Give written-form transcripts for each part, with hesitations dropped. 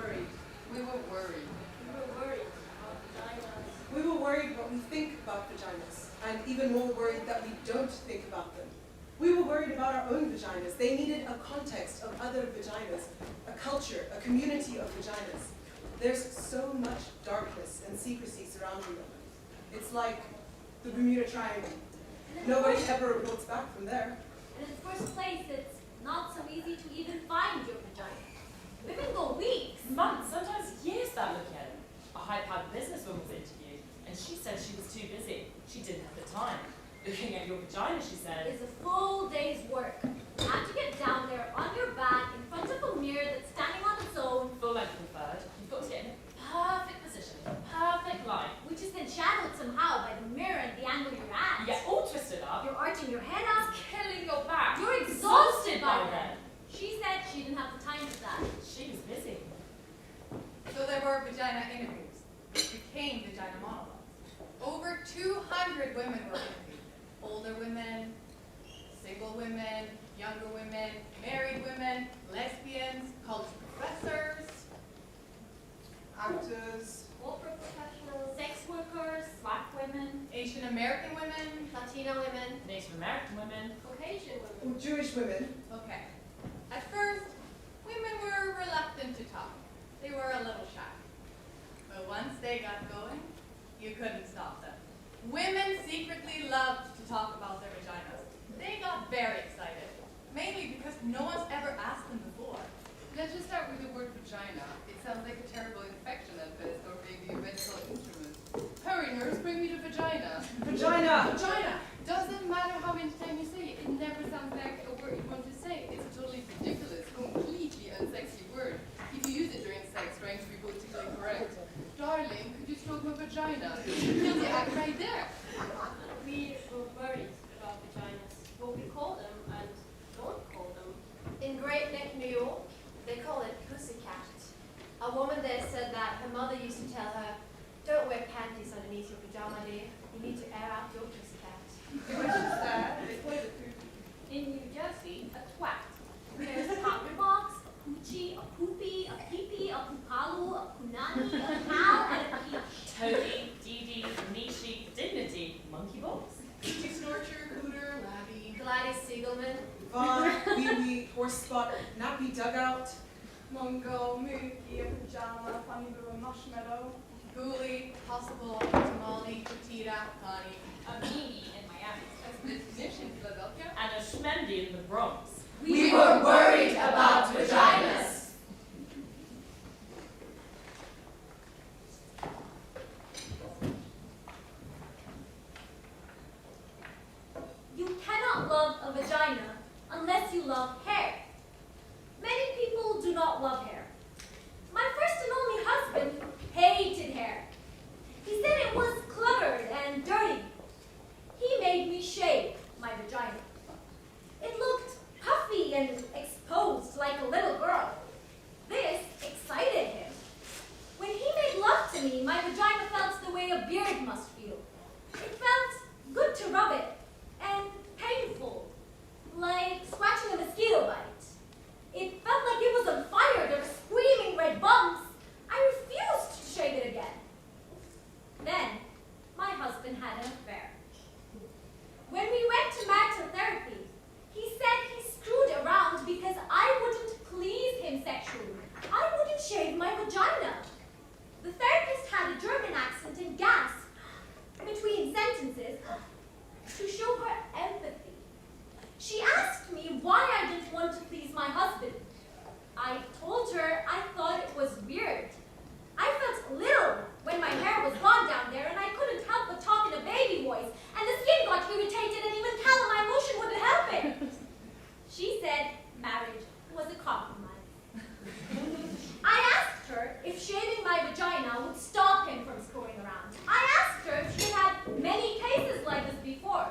worried. We were worried. We were worried about vaginas. We were worried what we think about vaginas, and even more worried that we don't think about them. We were worried about our own vaginas. They needed a context of other vaginas, a culture, a community of vaginas. There's so much darkness and secrecy surrounding them. It's like the Bermuda Triangle. Nobody ever reports back from there. And in the first place, it's not so easy to even find your vagina. Women go weeks, months, sometimes years without looking at it. A high-powered businesswoman was interviewed, and she said she was too busy. She didn't have the time. Looking at your vagina, she said, is a full day's work. You have to get down there on your back in front of a mirror that's standing on its own. full length preferred. You've got to get in a perfect position, a perfect line. Which is then shadowed somehow by the mirror and the angle you're at. You get all twisted up. You're arching your head up. It's killing your back. You're exhausted by then. She said she didn't have the time for that. She was busy. So there were vagina interviews, which became Vagina Monologues. Over 200 women were interviewed. Older women, single women, younger women, married women, lesbians, college professors, Actors, Corporate professionals, sex workers, black women, Asian American women. Latina women, Native American women. Caucasian women. or Jewish women. Okay. At first, women were reluctant to talk. They were a little shy. But once they got going, you couldn't stop them. Women secretly loved to talk about their vaginas. They got very excited, mainly because no one's ever asked them before. Let's just start with the word vagina. It sounds like a terrible infection at best, or maybe a medical instrument. Hurry, nurse, bring me the vagina. Vagina! Vagina! Doesn't matter how many times you say it, it never sounds like a word you want to say. It's a totally ridiculous, completely unsexy word. If you use it during sex, trying to be politically correct. Darling, could you stroke my vagina? Guilty act right there. We were worried about vaginas, what we call them and don't call them. In Great Neck, New York, they call it pussycat. A woman there said that her mother used to tell her, don't wear panties underneath your pajama, dear. You need to air out your pussycat. In New Jersey, a twat. There's a hot box, a poochie, a poopy, a peepee, a poopalu, a punani, a cow, and a peach. Toady, Dee-Dee, Nishi, Dignity, Monkey Box. Cootie snorcher, cooter, laddie. Gladys Siegelman. Vaughn, wee-wee, horse spot, nappy dugout. Mungo, Mookie, a pajama, funny little marshmallow. Ghoulie, possible, tamale, patita, honey. A meanie in Miami. A snitch in Philadelphia. And a schmendy in the Bronx. We were worried about vaginas. You cannot love a vagina unless you love hair. Many people do not love hair. My first and only husband hated hair. He said it was cluttered and dirty. He made me shave my vagina. It looked puffy and exposed like a little girl. This excited him. When he made love to me, my vagina felt the way a beard must feel. It felt good to rub it and painful, like scratching a mosquito bite. It felt like it was on fire. There were screaming red bumps. I refused to shave it again. Then, my husband had an affair. When we went to marital therapy, he said he screwed around because I wouldn't please him sexually. I wouldn't shave my vagina. The therapist had a German accent and gasped between sentences to show her empathy. She asked me why I didn't want to please my husband. I told her I thought it was weird. I felt little when my hair was gone down there and I couldn't help but talk in a baby voice, and the skin got irritated and even calamine lotion wouldn't help it. She said marriage was a compromise. I asked her if shaving my vagina would stop him from screwing around. I asked her if she had many cases like this before.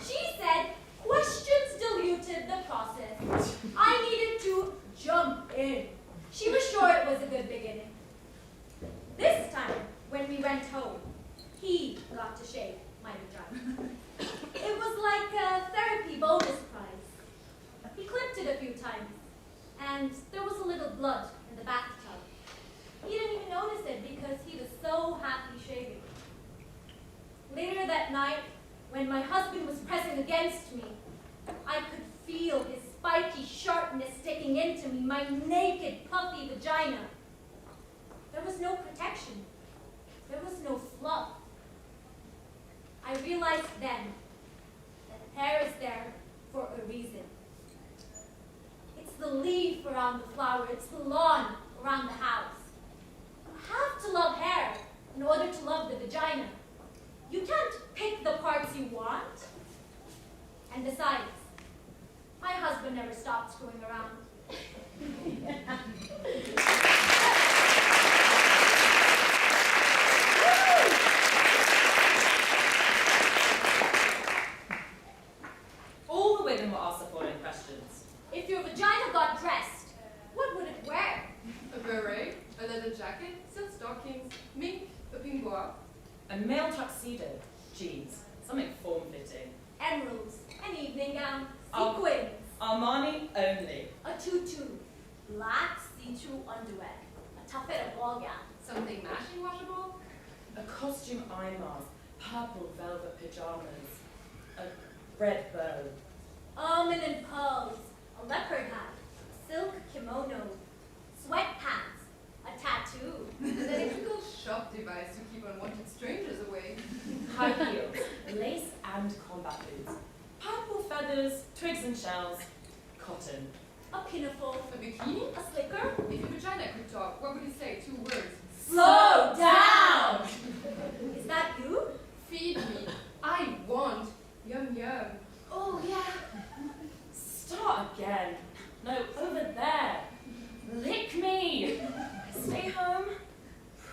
She said questions diluted the process. I needed to jump in. She was sure it was a good beginning. This time, when we went home, he got to shave my vagina. It was like a therapy bonus prize. He clipped it a few times, and there was a little blood in the bathtub. Later that night, when my husband was pressing against me, I could feel his spiky sharpness sticking into me, my naked, puffy vagina. There was no protection. There was no fluff. I realized then that hair is there for a reason. It's the leaf around the flower. It's the lawn around the house. You have to love hair in order to love the vagina. You can't pick the parts you want. And besides, my husband never stopped screwing around. All the women were asked the following questions. If your vagina got dressed, what would it wear? A beret, a leather jacket, silk stockings, mink, a pinbois. A male tuxedo, jeans, something form-fitting. Emeralds, an evening gown, Oh. sequins, Armani only. a tutu, black see-through underwear, a tuffet ball gown. Something mashing washable. A costume eye mask, purple velvet pajamas, a red bow. Ermine and pearls, a leopard hat, silk kimono, sweatpants, a tattoo. An electrical shock device to keep unwanted strangers away. High heels, lace and combat boots. Purple feathers, twigs and shells, cotton. A pinafore, A bikini? a slicker. If your vagina could talk, what would it say? 2 words. Slow down! Is that you? Feed me. I want. Yum yum. Oh, yeah. Start again. No, over there. Lick me. Stay home.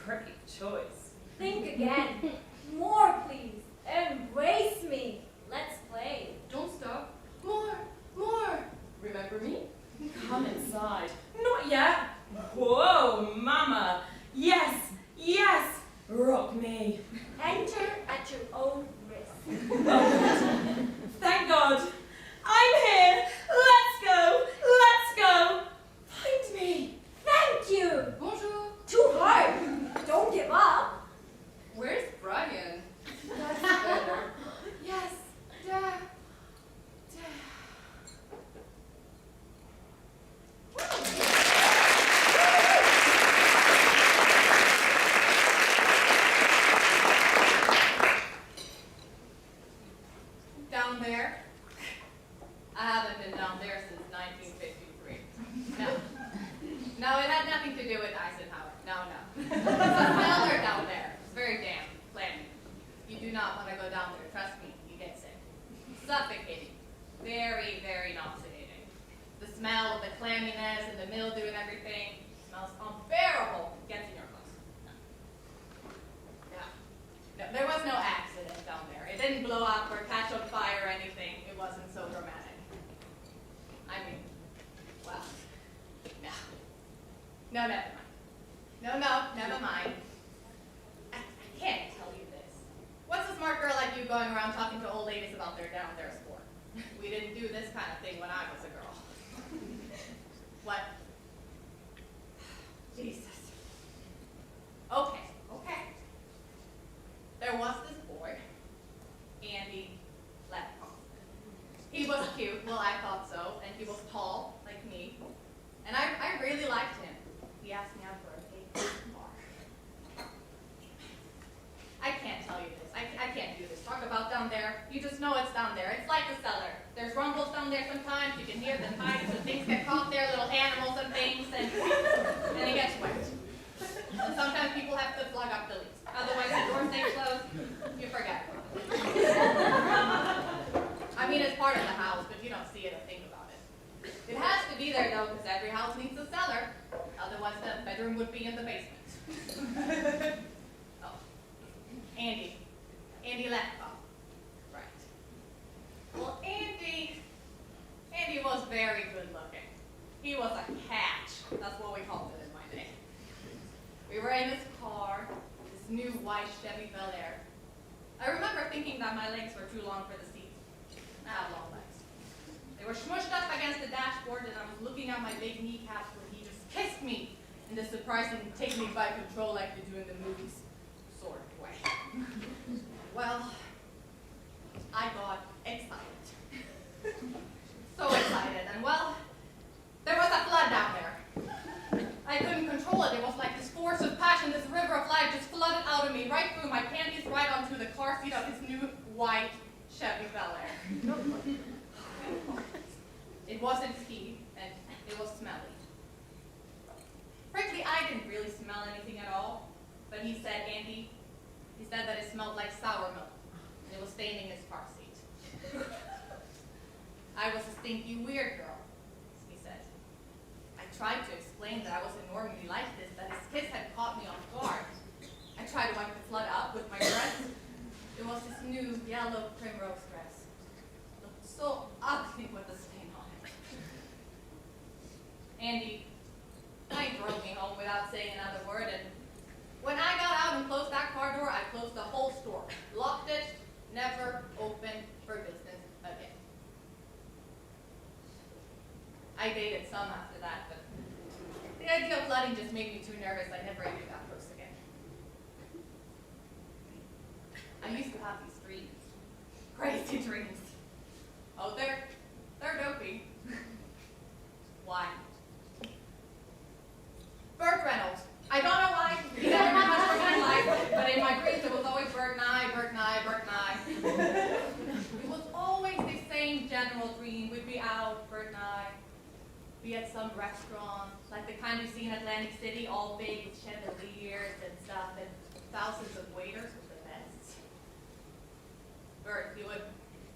Pretty choice. Think again. More, please. Embrace me. Let's play. Don't stop. More. More. Remember me? Come inside. Not yet. Whoa, mama. Yes, yes. Rock me. Enter at your own risk. Thank God. I'm here. Let's go. Let's go. Find me. Thank you. Bonjour. Too hard. Don't give up. Where's Brian? That's better. Yes. Da. Da. Down there? I haven't been down there since 1953. No. No, it had nothing to do with Eisenhower. No, no. It's a cellar down there. It's very damp, clammy. You do not want to go down there. Trust me, you get sick. Suffocating. Very, very nauseating. The smell of the clamminess and the mildew and everything smells unbearable. Gets in your clothes. No. No, there was no accident down there. It didn't blow up or catch on fire or anything. It wasn't so dramatic. I mean, well, no. No, never mind. No, never mind. I can't tell you this. What's a smart girl like you going around talking to old ladies about their down there sport? We didn't do this kind of thing when I was a girl. What? Jesus. Okay. There was this boy, Andy Lepko. He was cute, well I thought so, and he was tall, like me. And I really liked him. He asked me out for a date in the bar. I can't tell you this. I can't do this. Talk about down there. You just know it's down there. It's like a cellar. There's rumbles down there sometimes. You can hear the tides and things get caught there, little animals and things, and it gets wet. And sometimes people have to plug up the leaks. Otherwise the doors stay closed, you forget about it. I mean, it's part of the house, but you don't see it or think about it. It has to be there though, because every house needs a cellar. Otherwise the bedroom would be in the basement. Oh. Andy Lepko. Right. Well, Andy was very good looking. He was a catch. That's what we called it in my day. We were in his car, this new white Chevy Bel Air. I remember thinking that my legs were too long for the seat. I have long legs. They were smushed up against the dashboard, and I was looking at my big kneecaps when he just kissed me in this surprising take me by control like you do in the movies sort of way. Well, I got excited. So excited, and well, there was a flood down there. I couldn't control it. It was like this force of passion, this river of life just flooded out of me, right through my panties, right onto the car seat of his new white Chevy Bel Air. It wasn't ski, and it was smelly. Frankly, I didn't really smell anything at all, but he said, Andy, he said that it smelled like sour milk. It was staining his car seat. I was a stinky weird girl, he said. I tried to explain that I wasn't normally like this, that his kiss had caught me off guard. I tried to wipe the flood out with my dress. It was his new yellow primrose dress. It looked so ugly with the stain on it. Andy, I drove me home without saying another word, and when I got out and closed that car door, I closed the whole store, locked it, never opened for business again. I dated some after that, but the idea of flooding just made me too nervous. I never even got close again. I used to have these dreams, crazy dreams. Oh, they're dopey. Why? Burt Reynolds. I don't know why. He never had much of my life, but in my dreams it was always Burt Nye, Burt Nye, Burt Nye. It was always the same general dream. We'd be out, Burt Nye, be at some restaurant, like the kind you see in Atlantic City, all big with chandeliers and stuff, and thousands of waiters with the best. Burt, he would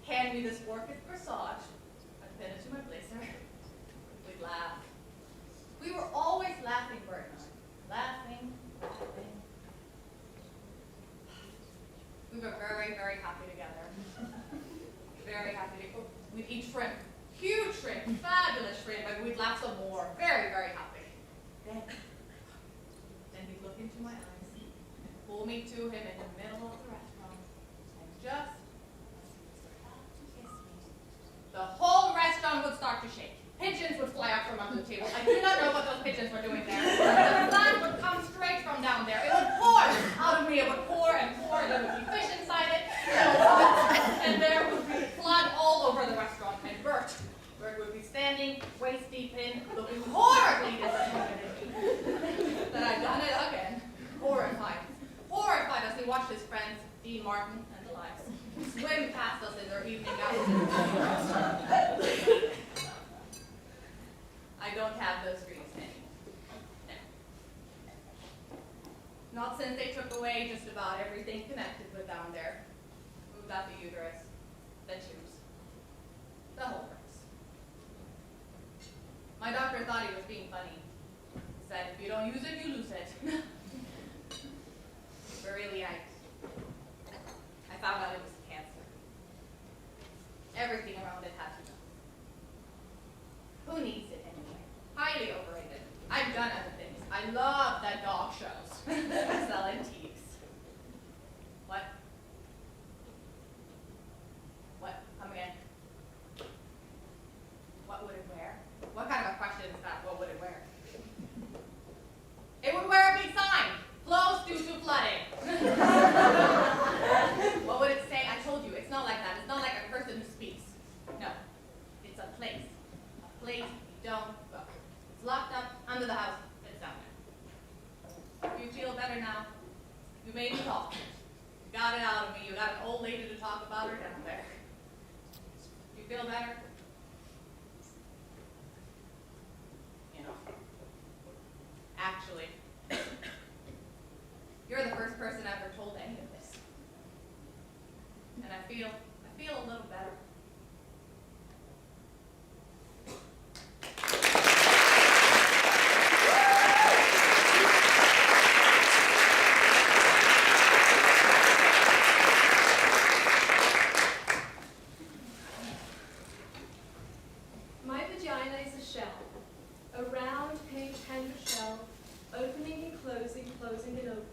hand me this orchid corsage. I'd pin it to my blazer. We'd laugh. We were always laughing, Burt and I. Laughing, laughing. We were very, very happy together. Very happy together. We'd eat shrimp. Huge shrimp, fabulous shrimp, and we'd laugh some more. Very, very happy. Then he'd look into my eyes and pull me to him in the middle of the restaurant, and just as he was about to kiss me, the whole restaurant would start to shake. Pigeons would fly out from under the table. I do not know what those pigeons were doing there. The blood would come straight from down there. It would pour out of me. It would pour and pour. There would be fish inside it. And there would be blood all over the restaurant. And Burt would be standing waist deep in, looking horribly disappointed at me that I'd done it again. Horrified. Horrified as he watched his friends, Dean Martin and Elias, swim past us in their evening outfits. I don't have those dreams anymore. No. Not since they took away just about everything connected with down there. Moved out the uterus, the tubes, the whole works. My doctor thought he was being funny. He said, if you don't use it, you lose it. But really, I found out it was cancer. Everything around it had to go. Who needs it anyway? Highly overrated. I've done other things. I love that dog shows. Sell antiques. What? What? Come again. What would it wear? What kind of a question is that? What would it wear? It would wear a big sign. Closed due to flooding. What would it say? I told you, it's not like that. It's not like a person who speaks. No. It's a place. A place you don't go. It's locked up under the house. It's down there. Do you feel better now? You made me talk. You got it out of me. You got an old lady to talk about her down there. Do you feel better? You know. Actually, you're the first person I've ever told any of this. And I feel a little better. My vagina is a shell, a round, pink, tender shell, opening and closing, closing and opening.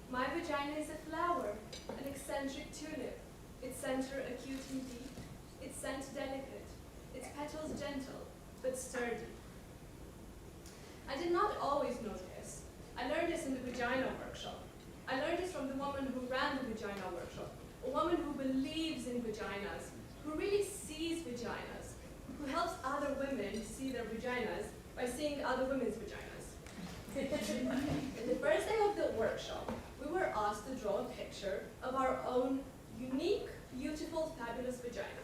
My vagina is a flower, an eccentric tulip, its center acute and deep, its scent delicate, its petals gentle, but sturdy. I did not always know this. I learned this in the vagina workshop. I learned this from from the woman who ran the Vagina workshop, a woman who believes in vaginas, who really sees vaginas, who helps other women see their vaginas by seeing other women's vaginas. In the first day of the workshop, we were asked to draw a picture of our own unique, beautiful, fabulous vagina.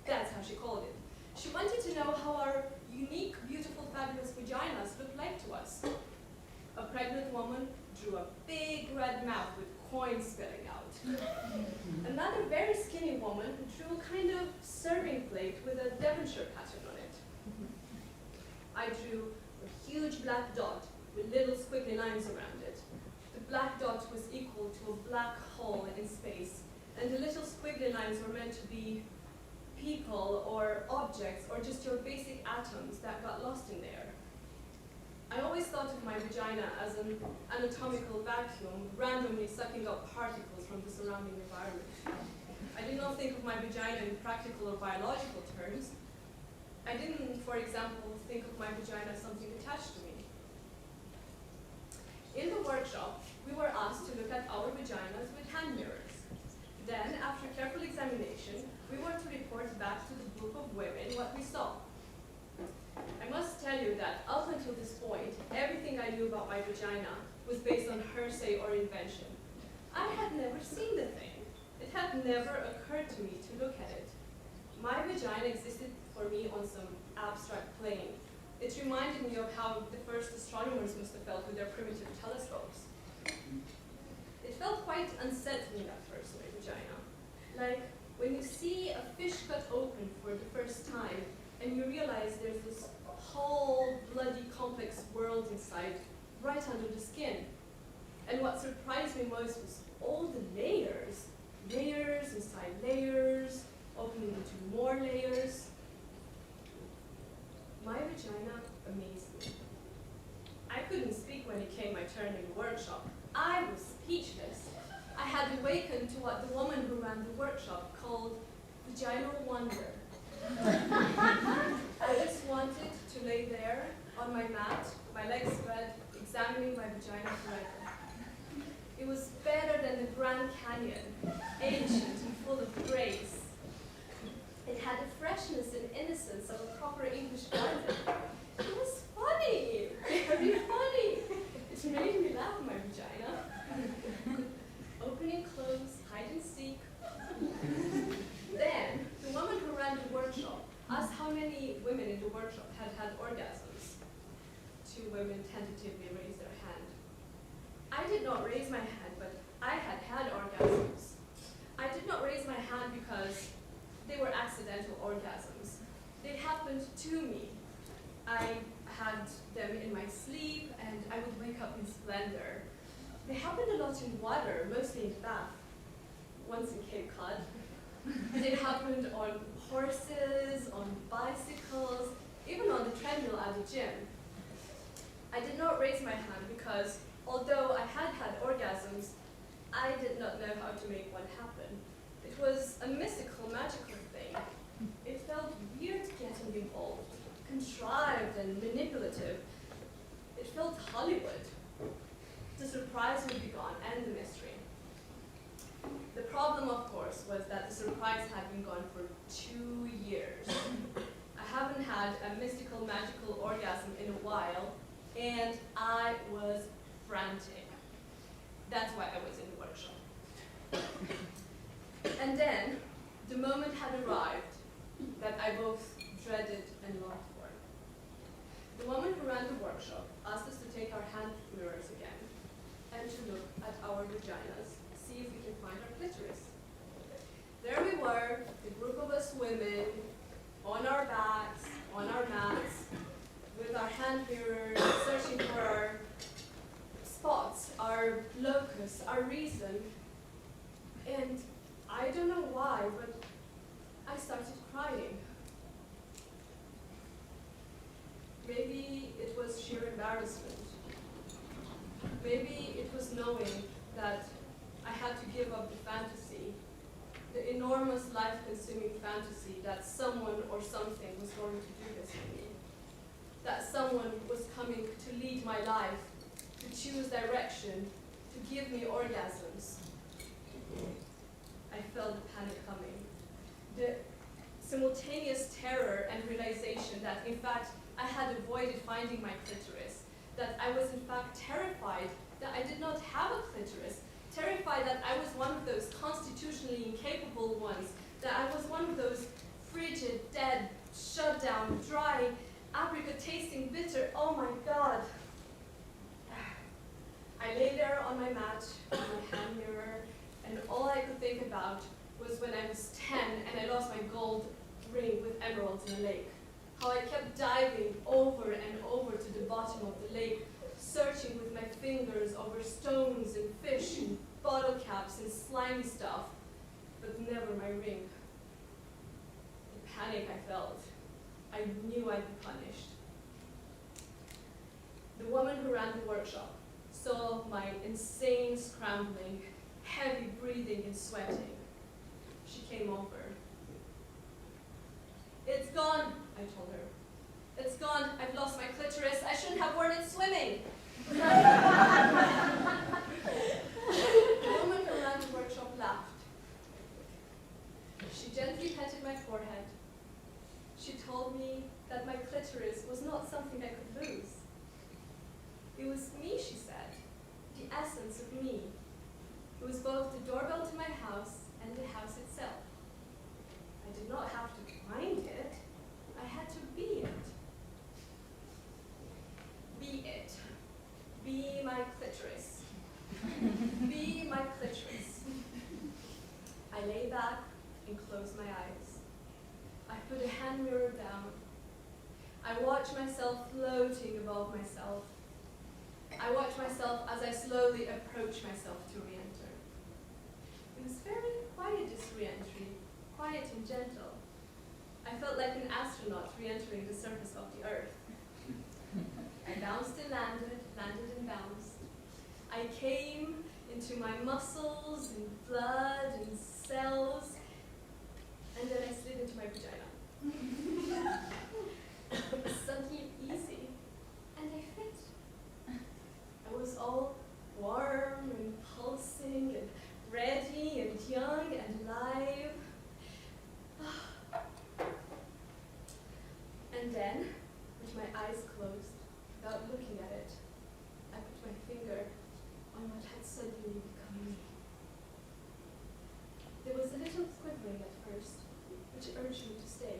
That's how she called it. She wanted to know how our unique, beautiful, fabulous vaginas look like to us. A pregnant woman drew a big red mouth with coins spilling out. Another very skinny woman drew a kind of serving plate with a Devonshire pattern on it. I drew a huge black dot with little squiggly lines around it. The black dot was equal to a black hole in space, and the little squiggly lines were meant to be people or objects or just your basic atoms that got lost in there. I always thought of my vagina as an anatomical vacuum randomly sucking up particles from the surrounding environment. I did not think of my vagina in practical or biological terms. I didn't, for example, think of my vagina as something attached to me. In the workshop, we were asked to look at our vaginas with hand mirrors. Then, after careful examination, we were to report back to the group of women what we saw. I must tell you that up until this point, everything I knew about my vagina was based on hearsay or invention. I had never seen the thing. It had never occurred to me to look at it. My vagina existed for me on some abstract plane. It reminded me of how the first astronomers must have felt with their primitive telescopes. It felt quite unsettling at first, my vagina. Like when you see a fish cut open for the first time and you realize there's this whole bloody complex world inside, right under the skin. And what surprised me most was all the layers. Layers inside layers, opening into more layers. My vagina amazed me. I couldn't speak when it came my turn in the workshop. I was speechless. I had awakened to what the woman who ran the workshop called vaginal wonder. I just wanted to lay there on my mat, my legs spread, examining my vagina forever. It was better than the Grand Canyon, ancient and full of grace. It had the freshness and innocence of a proper English garden. It was funny, very funny. It made me laugh, my vagina. Open and close, hide and seek. Then, the woman who ran the workshop asked how many women in the workshop had had orgasms. 2 women tentatively raised their hand. I did not raise my hand, but I had had orgasms. I did not raise my hand because they were accidental orgasms. They happened to me. I had them in my sleep, and I would wake up in splendor. They happened a lot in water, mostly in the bath. Once in Cape Cod. They happened on horses, on bicycles, even on the treadmill at the gym. I did not raise my hand because, although I had had orgasms, I did not know how to make one happen. It was a mystical, magical thing. It felt weird getting involved, contrived and manipulative. It felt Hollywood. The surprise would be gone, and the mystery. The problem, of course, was that the surprise had been gone for 2 years. I haven't had a mystical, magical orgasm in a while, and I was frantic. That's why I was in the workshop. And then, the moment had arrived that I both dreaded and longed for. The woman who ran the workshop asked us to take our hand mirrors again and to look at our vaginas, see if we can find our clitoris. There we were, a group of us women, on our backs, on our mats, with our hand mirrors, searching for our spots, our locus, our reason. And I don't know why, but I started crying. Maybe it was sheer embarrassment. Maybe it was knowing that I had to give up the fantasy, the enormous life-consuming fantasy that someone or something was going to do this to me. That someone was coming to lead my life, to choose direction, to give me orgasms. I felt the panic coming. The simultaneous terror and realization that, in fact, I had avoided finding my clitoris, that I was, in fact, terrified that I did not have a clitoris, terrified that I was one of those constitutionally incapable ones, that I was one of those frigid, dead, shut down, dry, apricot tasting bitter. Oh my God. I lay there on my mat with my hand mirror, and all I could think about was when I was 10 and I lost my gold ring with emeralds in the lake. How I kept diving over and over to the bottom of the lake, searching with my fingers over stones and fish and bottle caps and slimy stuff, but never my ring. The panic I felt, I knew I'd be punished. The woman who ran the workshop saw my insane scrambling, heavy breathing and sweating. She came over. "It's gone," I told her. "It's gone. I've lost my clitoris. I shouldn't have worn it swimming." The woman who ran the workshop laughed. She gently petted my forehead. She told me that my clitoris was not something I could lose. It was me, she said, the essence of me. It was both the doorbell to my house and the house itself. I did not have to find it. I had to be it. Be it. Be my clitoris. Be my clitoris. I lay back and closed my eyes. I put a hand mirror down. I watched myself floating above myself. I watched myself as I slowly approached myself to re-enter. It was very quiet, this re-entry, quiet and gentle. I felt like an astronaut re-entering the surface of the Earth. I bounced and landed and bounced. I came into my muscles and blood and cells, and then I slid into my vagina. It was suddenly easy, and I fit. I was all warm and pulsing and ready and young and alive. And then, with my eyes closed, without looking at it, I put my finger on what had suddenly become me. There was a little quivering at first, which urged me to stay.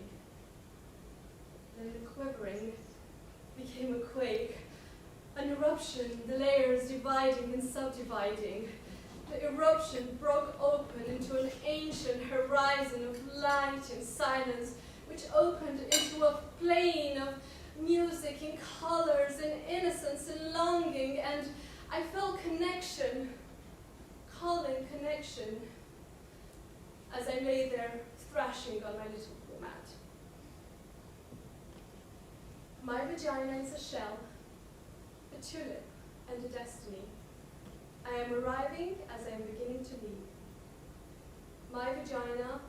Then the quivering became a quake, an eruption, the layers dividing and subdividing. The eruption broke open into an ancient horizon of light and silence, which opened into a plain of music and colors and innocence and longing, and I felt connection, calling connection, as I lay there thrashing on my little mat. My vagina is a shell, a tulip, and a destiny. I am arriving as I am beginning to leave. My vagina,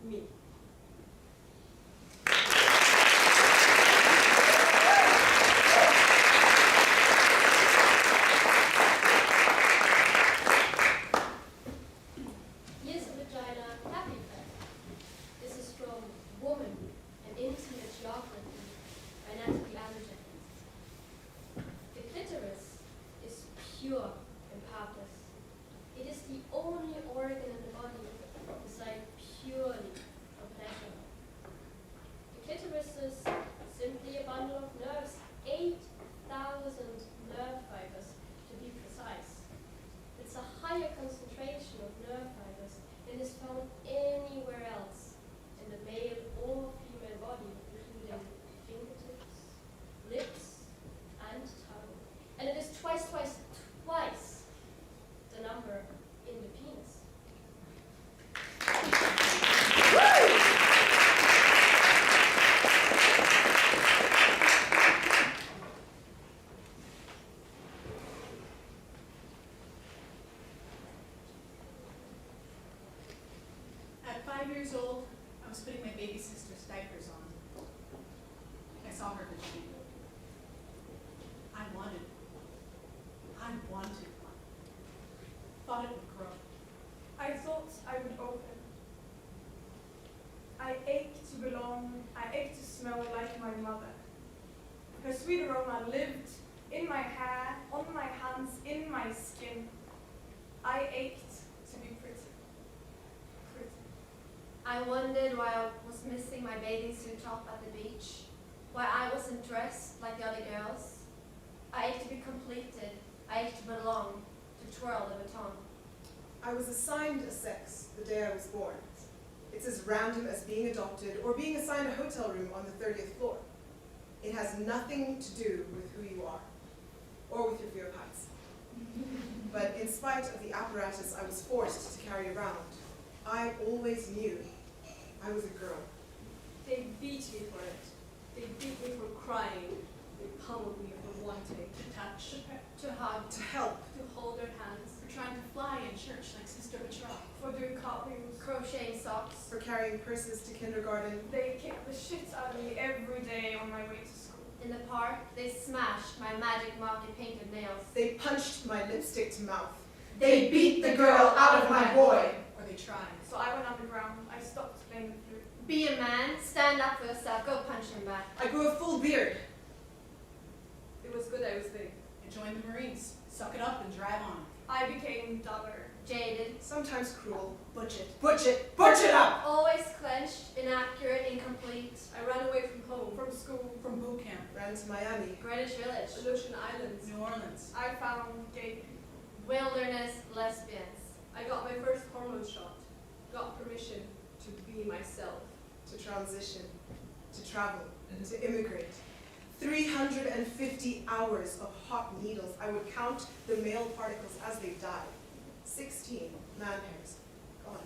me. Yes, a vagina, happy fact, is a strong woman, an intimate geography, by Akhia Andersson. The clitoris is pure and powerless. It is the only organ in the body designed purely for pleasure. The clitoris is simply a bundle of nerves, 8,000 nerve fibers to be precise. It's a higher concentration of nerve fibers than is found anywhere else in the male or female body, including fingertips, lips, and tongue. And it is twice the number in the penis. At 5 years old, I was putting my baby sister's diapers on. I saw her vagina. I wanted it. smelled like my mother. Her sweet aroma lived in my hair, on my hands, in my skin. I ached to be pretty. Pretty. I wondered why I was missing my bathing suit top at the beach, why I wasn't dressed like the other girls. I ached to be completed. I ached to belong, to twirl the baton. I was assigned a sex the day I was born. It's as random as being adopted or being assigned a hotel room on the 30th floor. It has nothing to do with who you are, or with your fear of heights. But in spite of the apparatus I was forced to carry around, I always knew I was a girl. They beat me for it. They beat me for crying. They pummeled me for wanting. To touch, To hug, To help, To hold their hands. for trying to fly in church like Sister Batra. For doing cartwheels. crocheting socks. for carrying purses to kindergarten. They kicked the shit out of me every day on my way to school. In the park, they smashed my magic market painted nails. They punched my lipstick to mouth. They beat the girl out of my boy. Or they tried. So I went underground. I stopped playing the flute. Be a man, stand up for yourself, go punch him back. I grew a full beard. It was good I was there. And joined the Marines. Suck it up and drive on. I became duller. Jaded, Sometimes cruel. Butch it. Butch it! Butch it up! always clenched, inaccurate, incomplete. I ran away from home. From school. From boot camp. Ran to Miami. Greenwich Village, Aleutian Islands. New Orleans. I found gay people. wilderness lesbians. I got my first hormone shot. Got permission to be myself. To transition. To travel. To immigrate. 350 hours of hot needles. I would count the male particles as they died. 16 man hairs. Gone.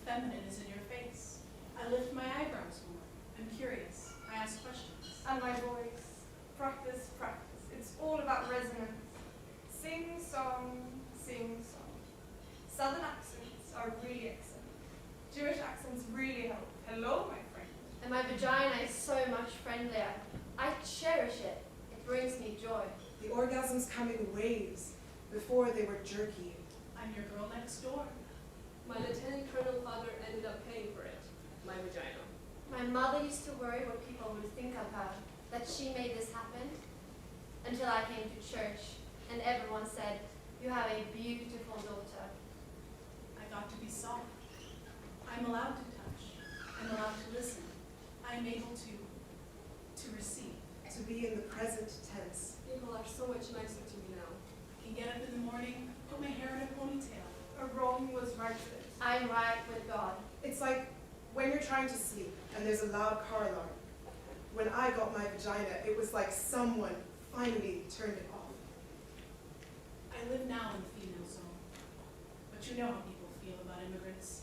The feminine is in your face. I lift my eyebrows more. I'm curious. I ask questions. And my voice. Practice, practice. It's all about resonance. Sing song, sing song. Southern accents are really excellent. Jewish accents really help. Hello, my friend. And my vagina is so much friendlier. I cherish it. It brings me joy. The orgasms come in waves. Before they were jerky. I'm your girl next door. My lieutenant colonel father ended up paying for it. My vagina. My mother used to worry what people would think of her, that she made this happen. Until I came to church, and everyone said, "You have a beautiful daughter." I got to be soft. I'm allowed to touch. I'm allowed to listen. I'm able to receive. To be in the present tense. People are so much nicer to me now. I can get up in the morning, put my hair in a ponytail. A wrong was righteous. I'm right with God. It's like when you're trying to sleep and there's a loud car alarm. When I got my vagina, it was like someone finally turned it off. I live now in the female zone. But you know how people feel about immigrants.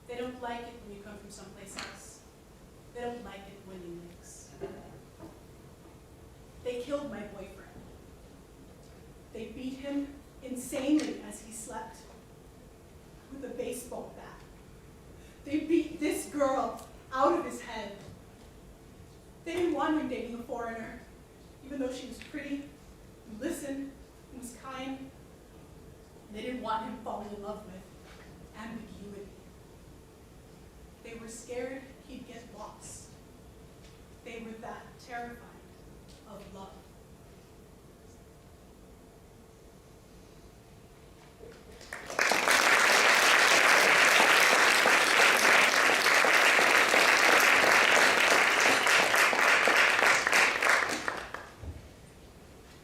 They don't like it when you come from someplace else. They don't like it when you mix. They killed my boyfriend. They beat him insanely as he slept with a baseball bat. They beat this girl out of his head. They didn't want him dating a foreigner, even though she was pretty, and listened, and was kind. They didn't want him falling in love with ambiguity. They were scared he'd get lost. They were that terrified of love.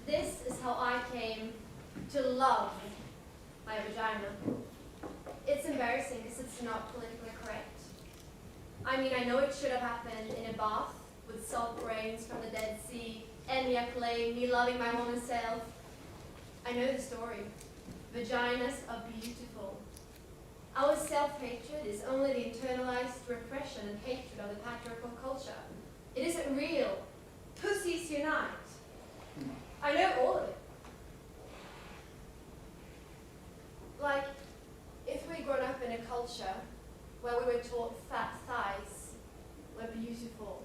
This is how I came to love my vagina. It's embarrassing because it's not politically correct. I mean, I know it should have happened in a bath with salt rains from the Dead Sea, Enya playing, me loving my woman self. I know the story. Vaginas are beautiful. Our self-hatred is only the internalized repression and hatred of the patriarchal culture. It isn't real. Pussies unite. I know all of it. Like, if we'd grown up in a culture where we were taught fat thighs were beautiful,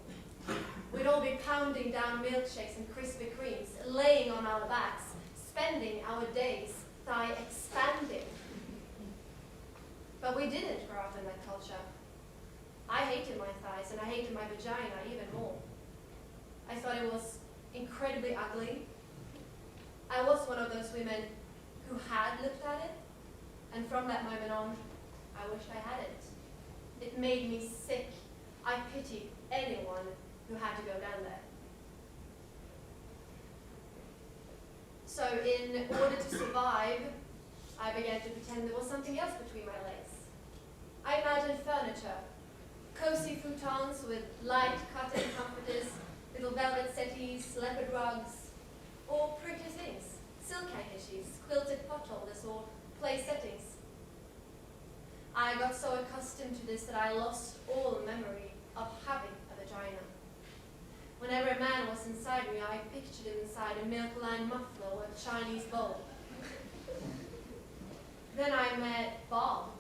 we'd all be pounding down milkshakes and Krispy Kremes, laying on our backs, spending our days thigh expanding. But we didn't grow up in that culture. I hated my thighs and I hated my vagina even more. I thought it was incredibly ugly. I was one of those women who had looked at it, and from that moment on, I wished I hadn't. It made me sick. I pitied anyone who had to go down there. So in order to survive, I began to pretend there was something else between my legs. I imagined furniture, cozy futons with light cotton comforters, little velvet settees, leopard rugs, or pretty things, silk handkerchiefs, quilted potholders, or play settings. I got so accustomed to this that I lost all memory of having a vagina. Whenever a man was inside me, I pictured him inside a milk-lined muffler or a Chinese bowl. Then I met Bob.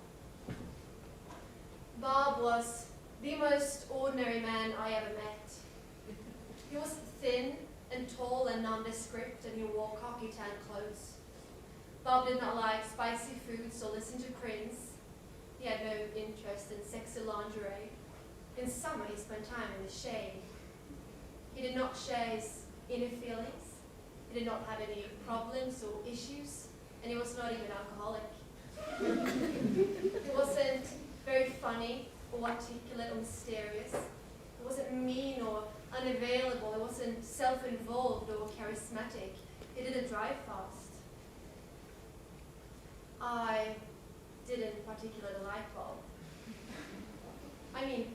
Bob was the most ordinary man I ever met. He was thin and tall and nondescript, and he wore khaki-tan clothes. Bob did not like spicy foods or listen to Prince. He had no interest in sexy lingerie. In summer, he spent time in the shade. He did not share his inner feelings. He did not have any problems or issues, and he was not even alcoholic. He wasn't very funny or articulate or mysterious. He wasn't mean or unavailable. He wasn't self-involved or charismatic. He didn't drive fast. I didn't particularly like Bob. I mean,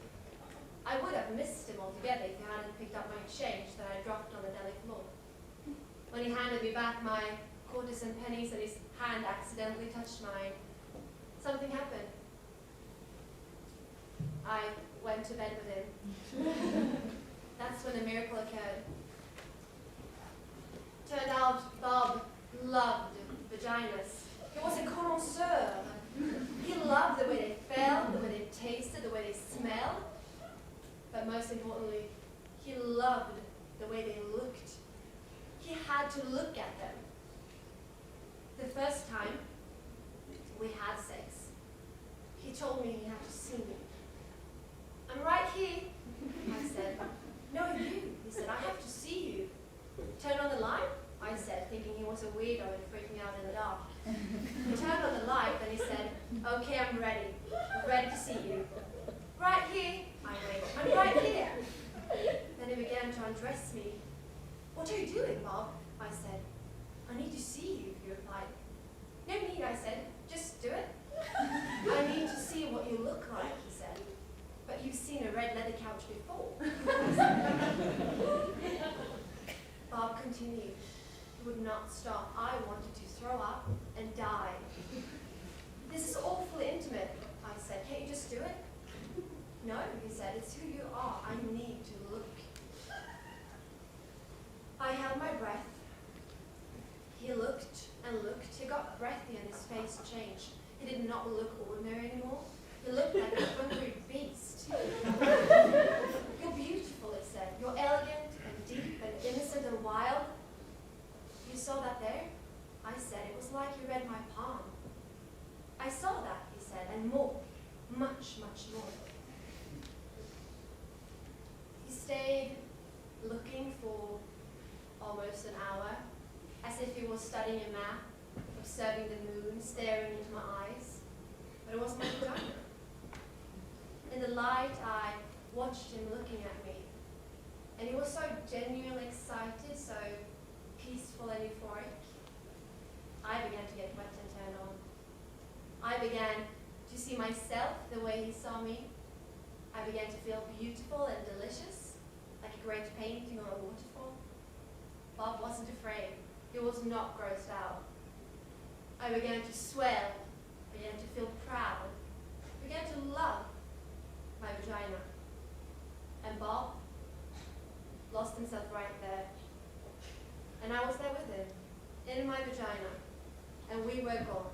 I would have missed him altogether if he hadn't picked up my change that I dropped on the deli floor. When he handed me back my quarters and pennies and his hand accidentally touched mine, something happened. I went to bed with him. That's when the miracle occurred. Turned out Bob loved vaginas. He was a connoisseur. He loved the way they felt, the way they tasted, the way they smelled. But most importantly, he loved the way they looked. He had to look at them. The first time we had sex, he told me he had to see me. I'm right here, I said. No, you, he said, I have to see you. Turn on the light, I said, thinking he was a weirdo and freaking out in the dark. He turned on the light and he said, okay, I'm ready. I'm ready to see you. Right here, I wait. I'm right here. Then he began to undress me. What are you doing, Bob? I said. I need to see you, he replied. No need, I said. Just do it. I need to see what you look like, he said. But you've seen a red leather couch before. Bob continued. He would not stop. I wanted to throw up and die. This is awfully intimate, I said. Can't you just do it? No, he said. It's who you are. I need to look. I held my breath. He looked and looked. He got breathy and his face changed. He did not look ordinary anymore. He looked like a hungry beast. You're beautiful, he said. You're elegant and deep and innocent and wild. You saw that there? I said. It was like you read my palm. I saw that, he said, and more. Much, much more. He stayed looking for almost an hour, as if he was studying a map, observing the moon, staring into my eyes. But it was my vagina. In the light, I watched him looking at me. And he was so genuinely excited, so peaceful and euphoric. I began to get wet and turned on. I began to see myself the way he saw me. I began to feel beautiful and delicious, like a great painting on a waterfall. Bob wasn't afraid. He was not grossed out. I began to swell, began to feel proud, began to love my vagina. And Bob lost himself right there. And I was there with him, in my vagina, and we were gone.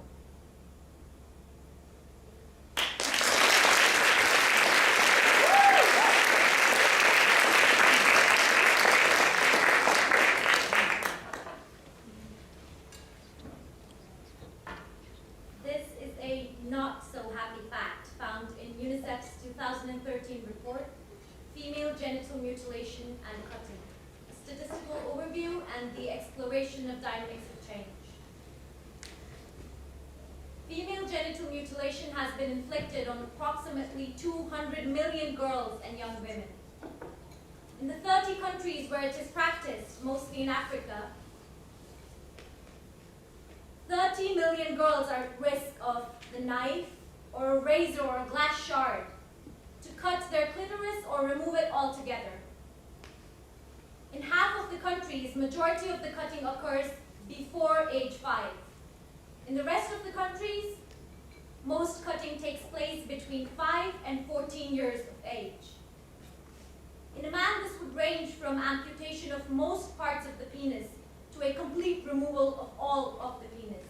This is a not so happy fact found in UNICEF's 2013 statistical overview and the exploration of dynamics of change. Female genital mutilation has been inflicted on approximately 200 million girls and young women. In the 30 countries where it is practiced, mostly in Africa, 30 million girls are at risk of the knife or a razor or a glass shard to cut their clitoris or remove it altogether. In half of the countries, majority of the cutting occurs before age 5. In the rest of the countries, most cutting takes place between 5 and 14 years of age. In a man, this would range from amputation of most parts of the penis to a complete removal of all of the penis.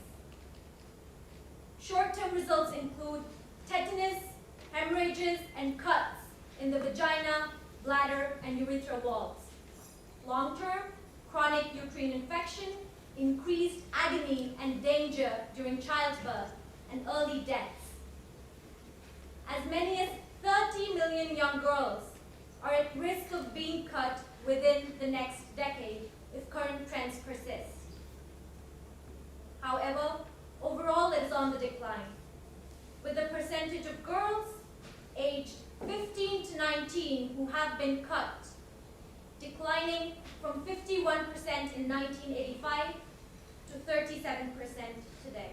Short-term results include tetanus, hemorrhages, and cuts in the vagina, bladder, and urethral walls. Long-term, chronic uterine infection, increased agony and danger during childbirth, and early deaths. As many as 30 million young girls are at risk of being cut within the next decade if current trends persist. However, overall it is on the decline, with the percentage of girls aged 15 to 19 who have been cut declining from 51% in 1985 to 37% today.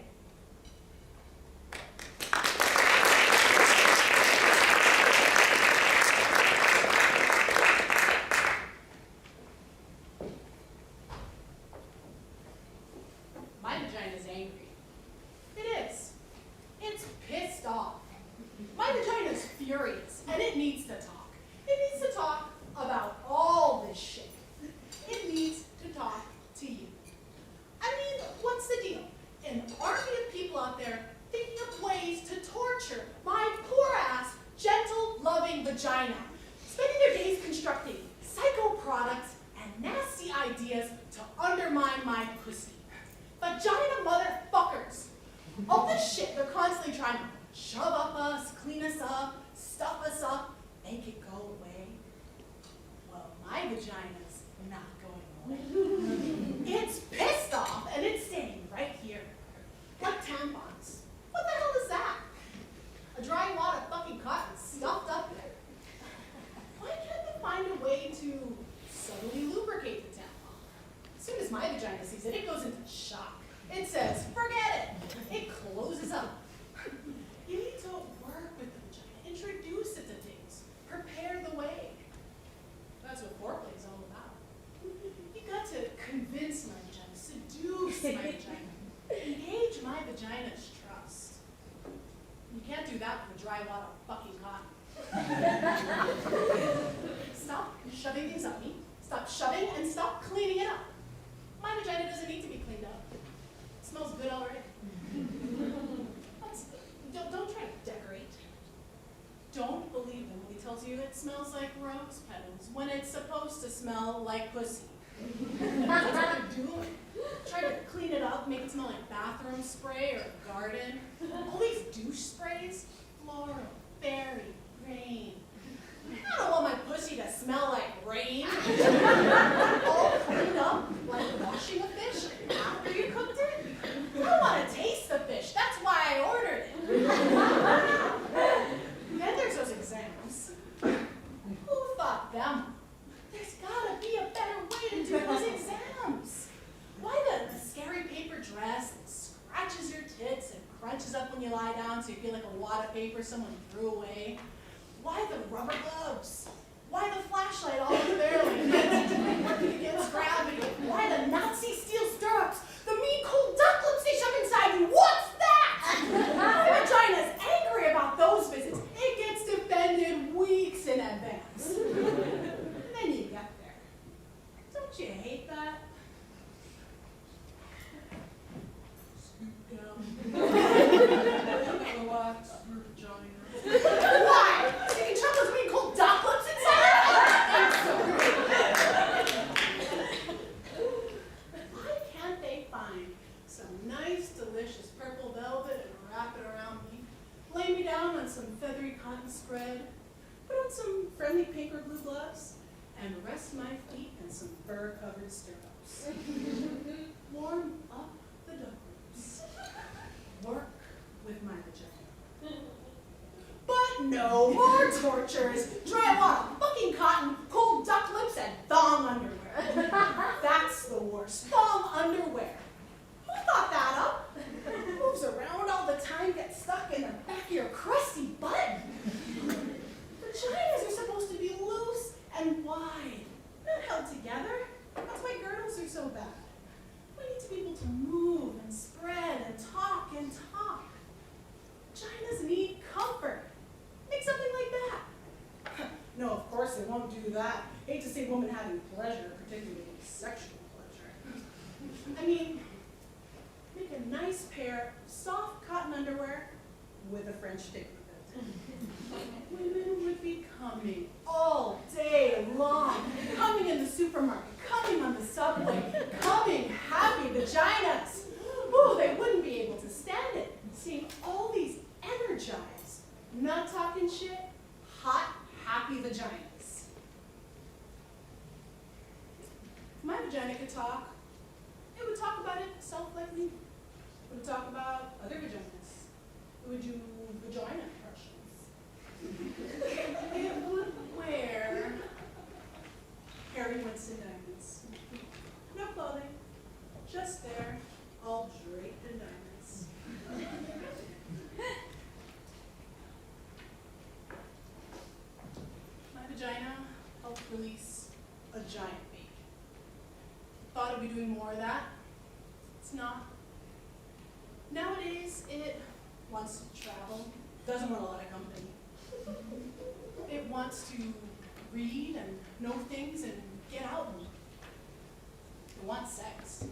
My vagina's angry. It is. It's pissed off. My vagina's furious, and it needs to talk. It needs to talk about all this shit. It needs to talk to you. I mean, what's the deal? An army of people out there thinking of ways to torture my poor-ass, gentle, loving vagina, spending their days constructing psycho products and nasty ideas to undermine my pussy. Vagina motherfuckers. All this shit they're constantly trying to shove up us, clean us up, stuff us up, make it go away. Well, my vagina's not going away. It's pissed off and it's staying right here. Like tampons. What the hell is that? A dry wad of fucking cotton stuffed up there. Why can't they find a way to subtly lubricate the tampon? As soon as my vagina sees it, it goes into shock. It says, forget it. It closes up. You need to work with the vagina, introduce it to things, prepare the way. That's what foreplay is all about. You got to convince my vagina, seduce my vagina, engage my vagina's trust. You can't do that with a dry wad of fucking cotton. Stop shoving things up me. Stop shoving and stop cleaning it up. My vagina doesn't need to be cleaned up. It smells good already. Don't try to decorate. Don't believe him when he tells you it smells like rose petals when it's supposed to smell like pussy. That's what they're doing. Try to clean it up, make it smell like bathroom spray or a garden. All these douche sprays, floral, fairy, rain. I don't want my pussy to smell like rain. All cleaned up like washing a fish after you cooked it. I want to taste the fish. That's why I ordered it. Then there's those exams. Who thought them up? There's got to be a better way to do those exams. Why the scary paper dress that scratches your tits and crunches up when you lie down so you feel like a wad of paper someone threw away? Why the rubber gloves? Why the flashlight all over there like working against gravity? Why the Nazi steel stirrups? The mean cold duck lips they shove inside you? What's that? My vagina's angry about those visits. It gets defended weeks in advance. And then you get there. Don't you hate that? Scoop down. Relax your vagina. Why? So you can shove those mean cold duck lips inside? Why can't they find some nice, delicious purple velvet and wrap it around me? Lay me down on some feathery cotton spread, put on some friendly paper blue gloves, and rest my feet and some fur-covered stirrups. Warm up the duckroots. Work with my vagina. But no more tortures. Dry water, fucking cotton, cold duck lips, and thong underwear. That's the worst. Thong underwear. Who thought that up? Moves around all the time, gets stuck in the back of your crusty butt. Vaginas are supposed to be loose and wide, not held together. That's why girdles are so bad. We need to be able to move and spread and talk and talk. Vaginas need comfort. Make something like that. No, of course they won't do that. Hate to see women having pleasure, particularly sexual pleasure. I mean, make a nice pair of soft cotton underwear with a French dip with it. Women would be coming all day long. Coming in the supermarket, coming on the subway, coming happy vaginas. Ooh, they wouldn't be able to stand it. Seeing all these energized, not talking shit, hot, happy vaginas. If my vagina could talk, it would talk about itself like me. It would talk about other vaginas. It would do vagina impressions. It would wear Harry Winston diamonds. No clothing, just there, all draped in diamonds. My vagina helped release a giant baby. Thought it'd be doing more of that. It's not. Nowadays, it wants to travel. Doesn't want a lot of company. It wants to read and know things and get out. It wants sex.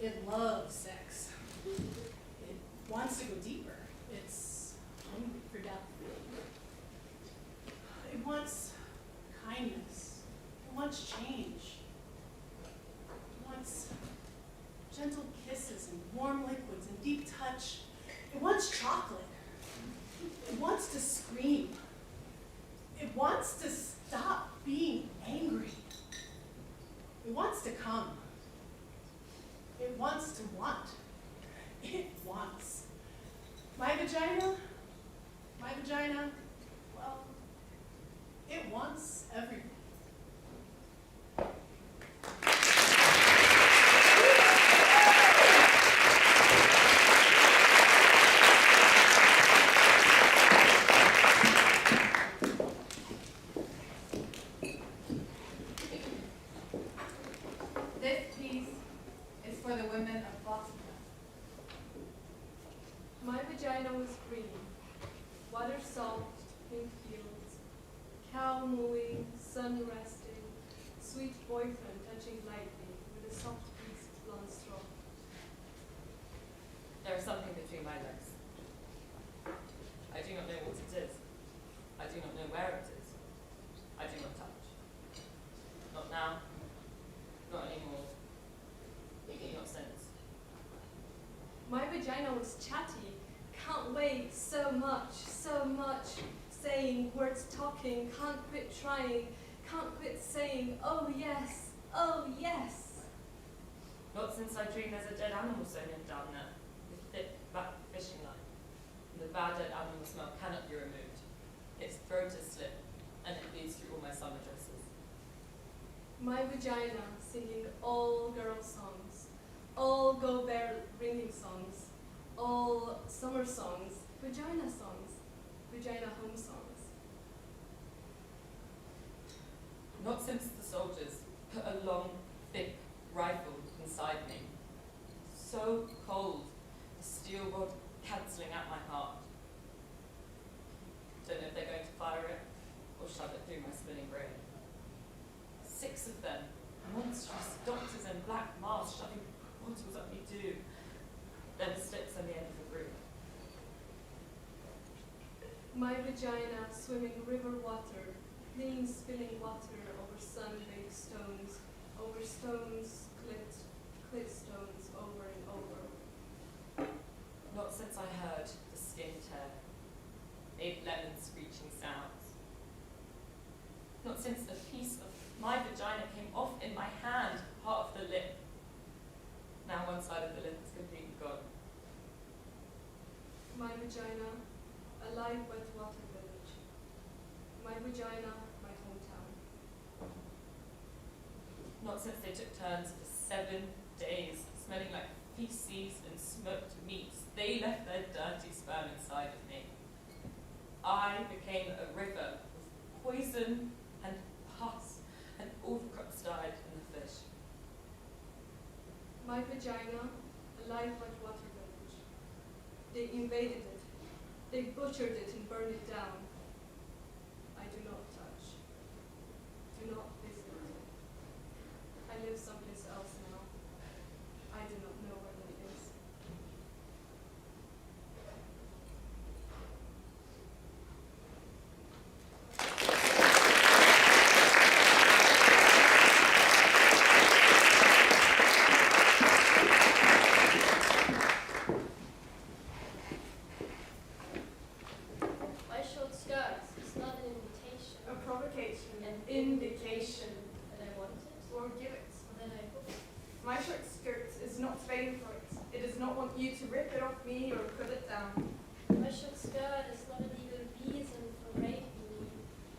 It loves sex. It wants to go deeper. It's hungry for depth. It wants kindness. It wants change. It wants gentle kisses and warm liquids and deep touch. It wants chocolate. It wants to scream. It wants to stop being angry. It wants to come. It wants to want. It wants. My vagina, well, it wants everything. This piece is for the women of Boston. My vagina was green, water salt, pink fields, cow mooing, sun resting, sweet boyfriend touching lightly with a soft piece of blonde straw. There is something between my legs. I do not know what it is. I do not know where it is. I do not touch. Not now. Not anymore. Not since. My vagina was chatty, can't wait, so much, saying, words talking, can't quit trying, can't quit saying, oh yes, oh yes. Not since I dreamed there's a dead animal sewn in down there, with thick black fishing line. And the bad dead animal smell cannot be removed. Its throat is slit, and it bleeds through all my summer dresses. My vagina singing all girl songs, all go bear ringing songs, all summer songs, vagina home songs. Not since the soldiers put a long, thick rifle inside me. So cold, the steel rod cancelling out my heart. Don't know if they're going to fire it or shove it through my spinning brain. 6 of them, monstrous doctors in black masks shoving bottles up me too. Then slips on the end of the group. My vagina swimming river water, clean spilling water over sun-baked stones, over stones, clit stones, over and over. Not since I heard the skin tear, 8 lemon screeching sounds. Not since a piece of my vagina came off in my hand, part of the lip. Now one side of the lip is completely gone. My vagina, a live wet-water village. My vagina, my hometown. Not since they took turns for 7 days, smelling like feces and smoked meats, they left their dirty sperm inside of me. I became a river of poison and pus, and all the crops died in the fish. My vagina, a live wet-water village. They invaded it. They butchered it and burned it down. I do not touch. Do not visit. I live someplace else now. I do not know where that is. My short skirt is not an invitation. A provocation, An indication, that I want it, or give it. then I hope. My short skirt is not vain for it. It does not want you to rip it off me or put it down. My short skirt is not a legal reason for raping me,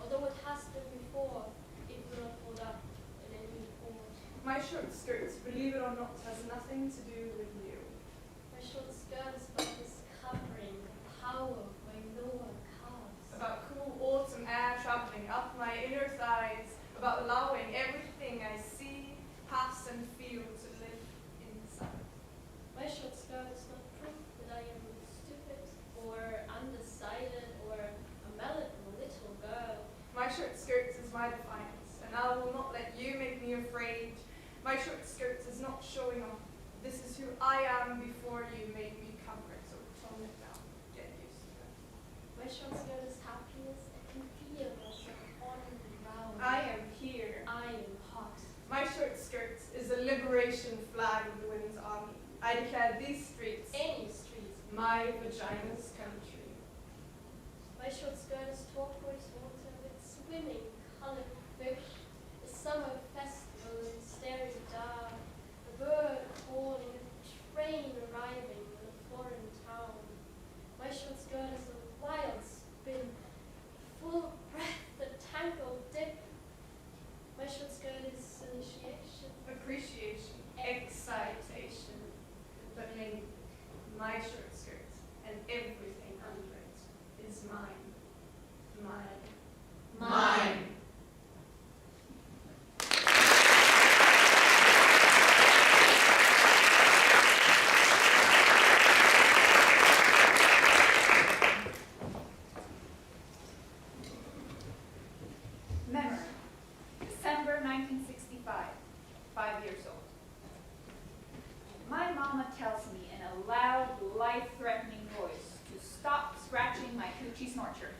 although it has been before, it will not hold up in any court. My short skirt, believe it or not, has nothing to do with you. My short skirt is about discovering the power where no one comes. About cool autumn air traveling up my inner thighs, about allowing everything I see, pass, and feel to live inside. My short skirt is not proof that I am stupid or undecided or a malleable little girl. My short skirt is my defiance, and I will not let you make me afraid. My short skirt is not showing off. This is who I am before you make me cover it, so tone it down. Get used to it. My short skirt is happiness. I can feel myself on the ground. I am here. I am hot. My short skirt is a liberation flag of the women's army. I declare these streets Any street. my vagina's country. My short skirt is turquoise water with swimming colored fish. A summer festival in starry dark. A bird calling, a train arriving in a foreign town. My short skirt is a wild spin, full breath, a tangled dip. My short skirt is initiation. Appreciation, excitation. But maybe my short skirt and everything under it is mine. Mine. Mine. Memory, December 1965, 5 years old. My mama tells me in a loud, life-threatening voice to stop scratching my coochie snorcher.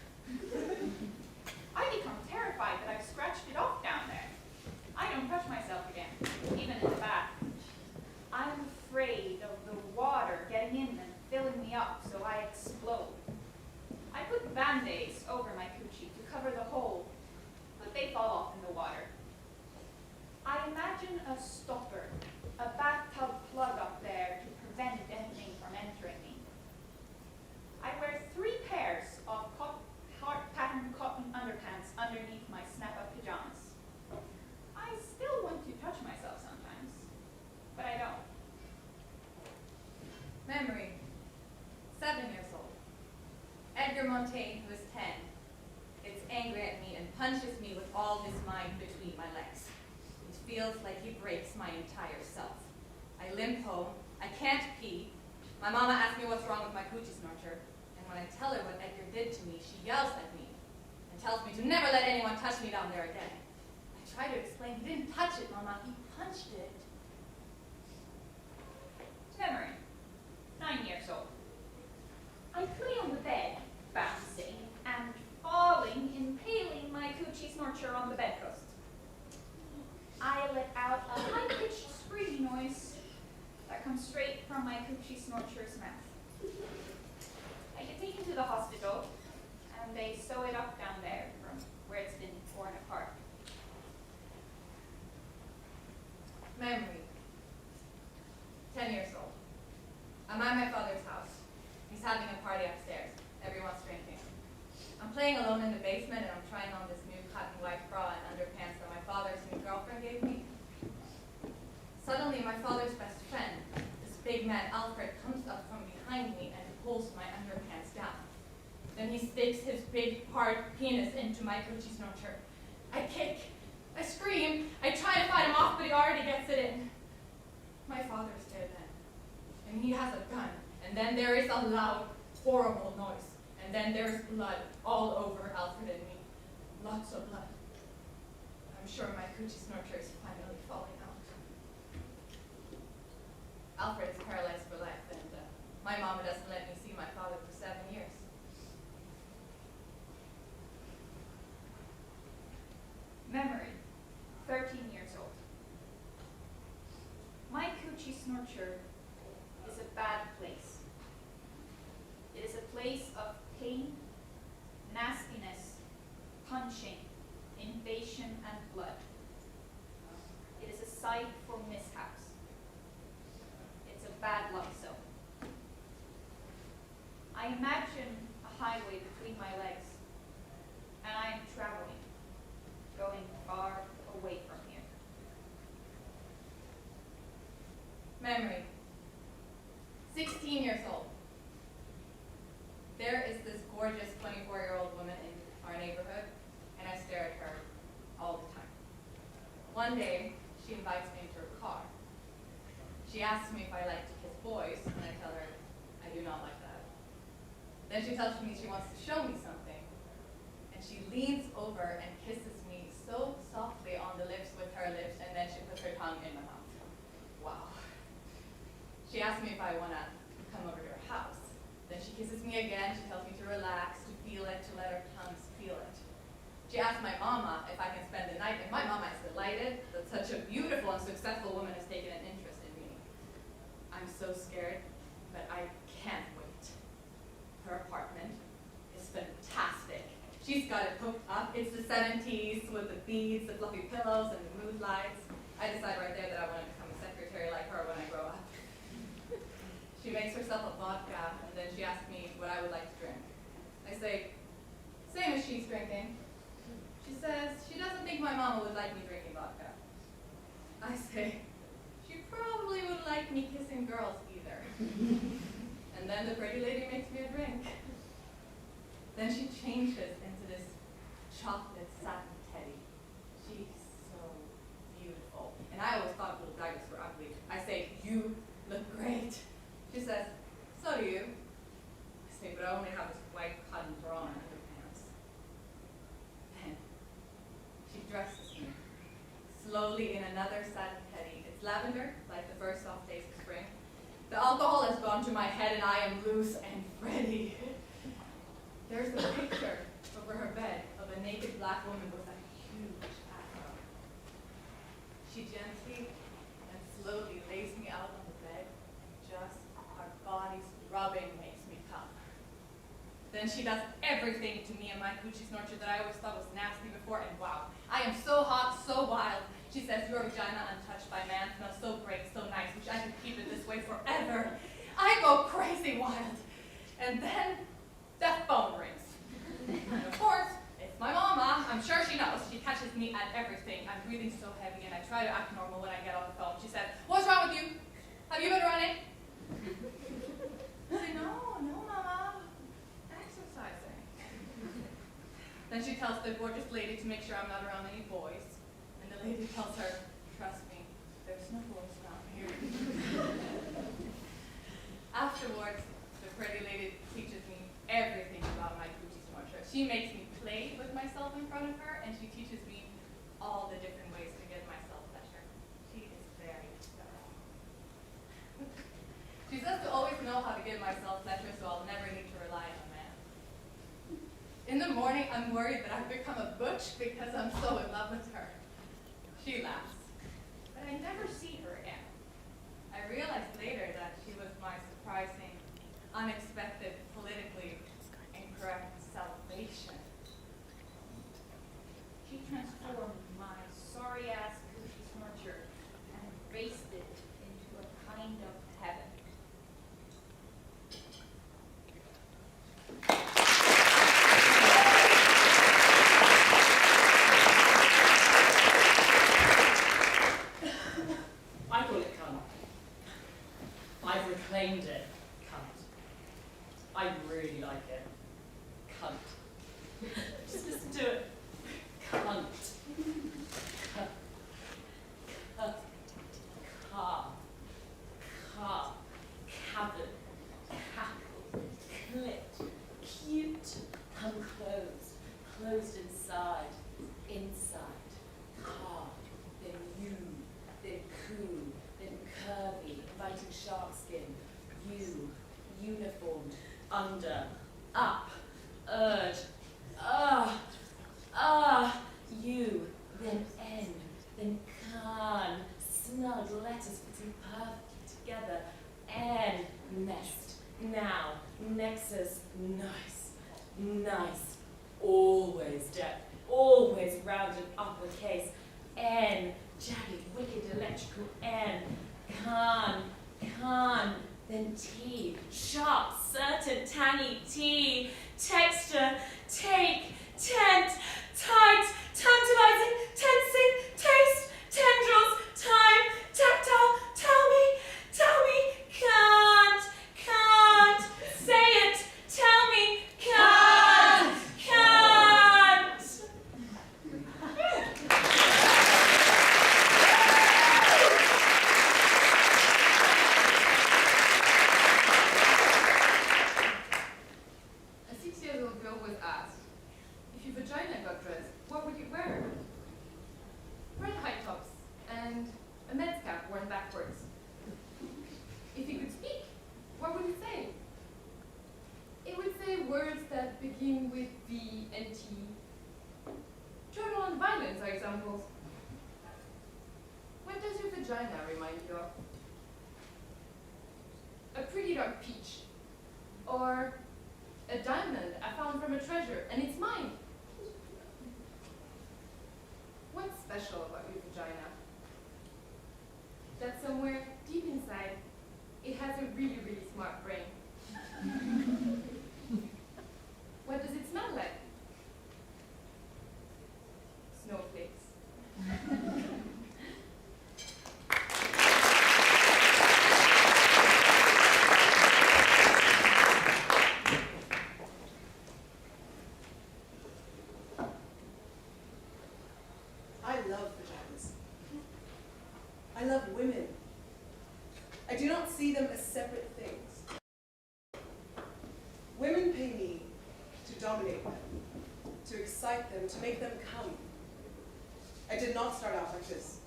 I become terrified that I've scratched it off down there. I don't touch myself again, even in the bath. I'm afraid of the water getting in and filling me up so I explode. I put Band-Aids over my coochie to cover the hole, but they fall off in the water. I imagine a stopper, a bathtub plug up there to prevent anything from entering me. I wear 3 pairs of heart-patterned cotton underpants underneath my snap-up pajamas. I still want to touch myself sometimes, but I don't. Memory, 7 years old. Edgar Montaigne, who is 10, gets angry at me and punches me with all his might between my legs. It feels like he breaks my entire self. I limp home. I can't pee. My mama asks me what's wrong with my coochie snorcher, and when I tell her what Edgar did to me, she yells at me and tells me to never let anyone touch me down there again. I try to explain, he didn't touch it, Mama, he punched it. Memory, 9 years old. I lay on the bed, bouncing and falling, impaling my coochie snorcher on the bedpost. I let out a high-pitched screaming noise that comes straight from my coochie snorcher's mouth. I get taken to the hospital, and they sew it up down there from where it's been torn apart. Memory. 10 years old. I'm at my father's house. He's having a party upstairs. Everyone's drinking. I'm playing alone in the basement and I'm trying on this new cotton white bra and underpants that my father's new girlfriend gave me. Suddenly, my father's best friend, this big man Alfred, comes up from behind me and pulls my underpants down. Then he sticks his big, hard penis into my coochie snorcher. I kick. I scream. I try to fight him off, but he already gets it in. My father's dead then. And he has a gun. And then there is a loud, horrible noise. And then there's blood all over Alfred and me. Lots of blood. I'm sure my coochie snorcher is finally falling out. Alfred is paralyzed for life, and my mama doesn't let me see my father for 7 years. Memory, 13 years old. My coochie snorcher is a bad place. It is a place of pain, nastiness, punching, invasion, and blood. It is a site for mishaps. It's a bad luck zone. I imagine a highway between my legs, and I am traveling, going far away from here. Memory. 16 years old. There is this gorgeous 24-year-old woman in our neighborhood, and I stare at her all the time. One day, she invites me into her car. She asks me if I like to kiss boys, and I tell her I do not like that. Then she tells me she wants to show me something, and she leans over and kisses me so softly on the lips with her lips, and then she puts her tongue in my mouth. Wow. She asks me if I want to come over to her house. Then she kisses me again. She tells me to relax, to feel it, to let her tongues feel it. She asks my mama if I can spend the night, and my mama is delighted that such a beautiful and successful woman has taken an interest in me. I'm so scared, but I can't wait. Her apartment is fantastic. She's got it hooked up. It's the 70s with the beads, the fluffy pillows, and the mood lights. I decide right there that I want to become a secretary like her when I grow up. She makes herself a vodka, and then she asks me what I would like to drink. I say, same as she's drinking. She says she doesn't think my mama would like me drinking vodka. I say, she probably wouldn't like me kissing girls either. And then the pretty lady makes me a drink. Then she changes into this chocolate satin teddy. She's so beautiful. And I always thought little daggers were ugly. I say, you look great. She says, so do you. I say, but I only have this white cotton bra and underpants. Then she dresses me slowly in another satin teddy. It's lavender, like the first soft days of spring. The alcohol has gone to my head and I am loose and ready. There's a picture over her bed of a naked black woman with a huge afro. She gently and slowly lays me out on the bed. Just our bodies rubbing makes me come. Then she does everything to me and my coochie snorcher that I always thought was nasty before, and wow, I am so hot, so wild. She says, your vagina untouched by man smells so great, so nice, which I could keep it this way forever. I go crazy wild. And then the phone rings. And of course, it's my mama. I'm sure she knows. She catches me at everything. I'm breathing so heavy, and I try to act normal when I get off the phone. She said, what's wrong with you? Have you been running? I say, no, mama. Exercising. Then she tells the gorgeous lady to make sure I'm not around any boys. And the lady tells her, trust me, there's no boys around here. Afterwards, the pretty lady teaches me everything about my coochie snorcher. She makes me play with myself in front of her, and she teaches me all the different ways to get myself pleasure. She is very thorough. She says to always know how to give myself pleasure, so I'll never need to rely on a man. In the morning, I'm worried that I've become a butch because I'm so in love with her. She laughs, but I never see her again. I realized later that she was my surprising, unexpected, politically incorrect salvation. She transformed my sorry-ass coochie snorcher and I call it cunt. I've reclaimed it, cunt. I really like it. Cunt. Just listen to it. Cunt. Cunt. Cunt. Car. Car. Cabin. Cackle. Clit. Cute. Unclosed. Closed inside. Inside. Car. Then you. Then cool. Then curvy. Inviting shark skin. You. Uniformed. Under. Up. Urge. You. Then N. Then can. Snug letters fitting perfectly together. N. Nest. Now. Nexus. Nice. Nice. Always depth. Always rounded uppercase. N. Jagged, wicked, electrical N. Can. Then T. Sharp, certain, tangy T. Texture. Take. Tent. Tight. Tantalizing. Tensing. Taste. Tendrils. Time. Tactile. Tell me. Can't. Say it. Tell me. Can't. A 6-year-old girl was asked, if your vagina got dressed, what would you wear? Red high tops and a Mets cap worn backwards. If you could speak, what would it say? It would say words that begin with V and T. Journal and violence are examples. What does your vagina remind you of? A pretty dark peach. Or a diamond I found from a treasure, and it's mine. What's special about your vagina? That somewhere deep inside, it has a really, really smart brain. What does it smell like? Snowflakes. I love vaginas. I love women. I do not see them as separate things. Women pay me to dominate them, to excite them, to make them come. I did not start out like this.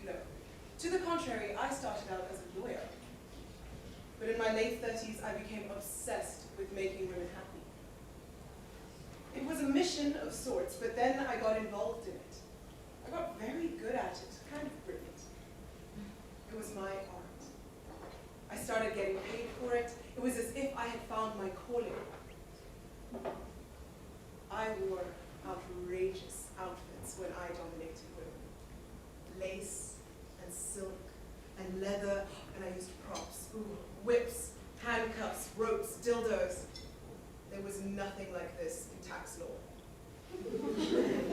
No. To the contrary, I started out as a lawyer. But in my late 30s, I became obsessed with making women happy. It was a mission of sorts, but then I got involved in it. I got very good at it, kind of brilliant. It was my art. I started getting paid for it. It was as if I had found my calling. I wore outrageous outfits when I dominated women. Lace and silk and leather, and I used props. Ooh, whips, handcuffs, ropes, dildos. There was nothing like this in tax law.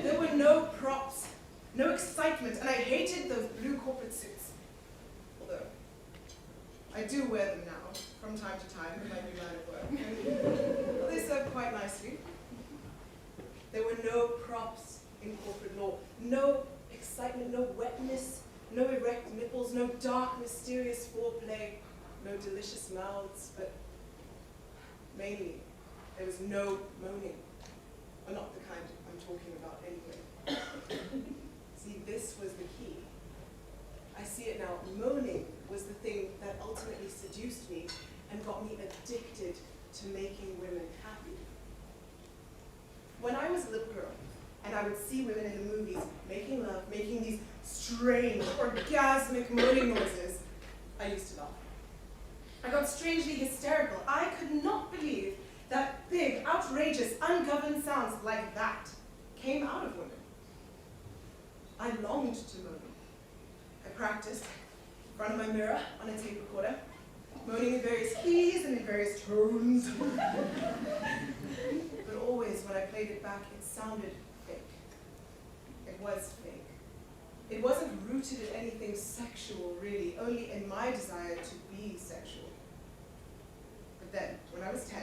There were no props, no excitement, and I hated those blue corporate suits. Although, I do wear them now, from time to time, in my new line of work. And, well, they serve quite nicely. There were no props in corporate law. No excitement, no wetness, no erect nipples, no dark, mysterious foreplay, no delicious mouths, but mainly, there was no moaning. Well, not the kind I'm talking about anyway. See, this was the key. I see it now. Moaning was the thing that ultimately seduced me and got me addicted to making women happy. When I was a little girl, and I would see women in the movies making love, making these strange, orgasmic moaning noises, I used to laugh. I got strangely hysterical. I could not believe that big, outrageous, ungoverned sounds like that came out of women. I longed to moan. I practiced in front of my mirror on a tape recorder, moaning in various keys and in various tones. But always when I played it back, it sounded fake. It was fake. It wasn't rooted in anything sexual, really, only in my desire to be sexual. But then, when I was 10,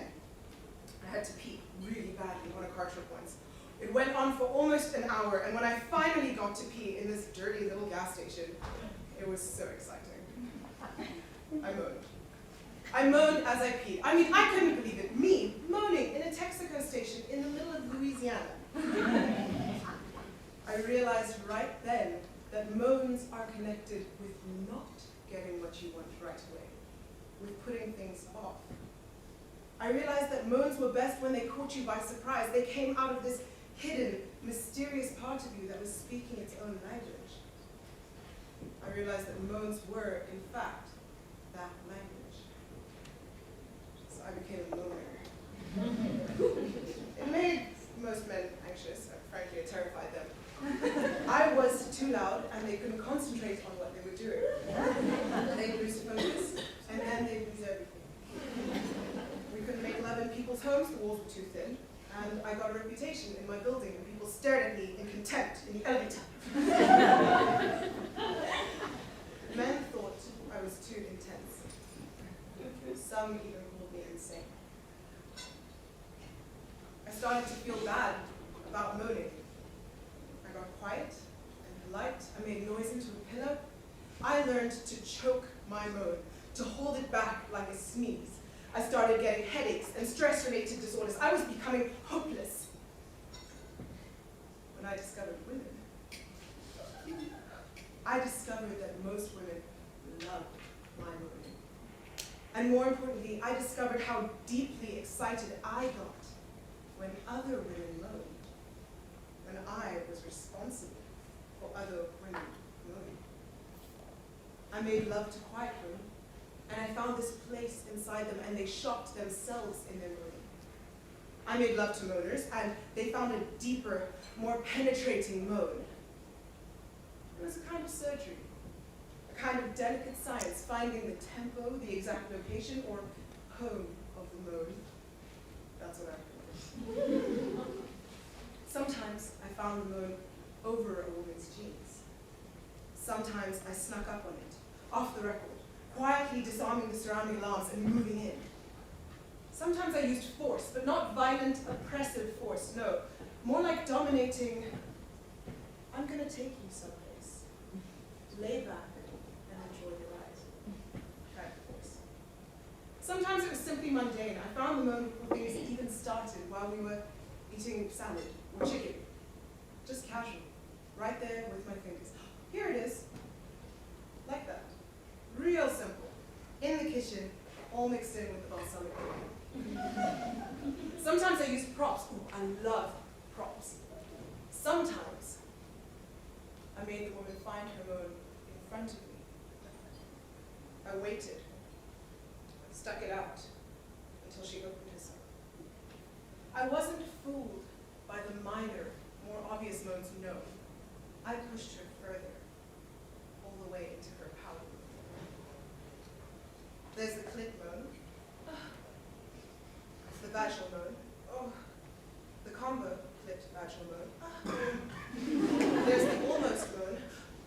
I had to pee really badly on a car trip once. It went on for almost an hour, and when I finally got to pee in this dirty little gas station, it was so exciting. I moaned. I moaned as I peed. I mean, I couldn't believe it. Me, moaning in a Texaco station in the middle of Louisiana. I realized right then that moans are connected with not getting what you want right away, with putting things off. I realized that moans were best when they caught you by surprise. They came out of this hidden, mysterious part of you that was speaking its own language. I realized that moans were, in fact, that language. So I became a moaner. It made most men anxious. Frankly, it terrified them. I was too loud, and they couldn't concentrate on what they were doing. They'd lose focus, and then they'd lose everything. We couldn't make love in people's homes, the walls were too thin, and I got a reputation in my building, and people stared at me in contempt in the elevator. Men thought I was too intense. Some even called me insane. I started to feel bad about moaning. I got quiet and polite. I made noise into a pillow. I learned to choke my moan, to hold it back like a sneeze. I started getting headaches and stress-related disorders. I was becoming hopeless. When I discovered women, I discovered that most women loved my moaning. And more importantly, I discovered how deeply excited I got when other women moaned, when I was responsible for other women moaning. I made love to quiet women, and I found this place inside them, and they shocked themselves in their moaning. I made love to moaners, and they found a deeper, more penetrating moan. It was a kind of surgery, a kind of delicate science, finding the tempo, the exact location, or home of the moan. That's what I call it. Sometimes I found the moan over a woman's jeans. Sometimes I snuck up on it, off the record, quietly disarming the surrounding alarms and moving in. Sometimes I used force, but not violent, oppressive force, no. More like dominating, I'm gonna take you someplace. Lay back and enjoy the ride. Kind of force. Sometimes it was simply mundane. I found the moan before things even started, while we were eating salad or chicken. Just casual, right there with my fingers. Here it is, like that. Real simple. In the kitchen, all mixed in with the balsamic oil. Sometimes I use props. Ooh, I love props. Sometimes I made the woman find her moan in front of me. I waited, stuck it out until she opened herself. I wasn't fooled by the minor, more obvious moans, no. I pushed her further, all the way into her power. There's the clit moan, the vaginal moan, oh, the combo clit vaginal moan. There's the almost moan,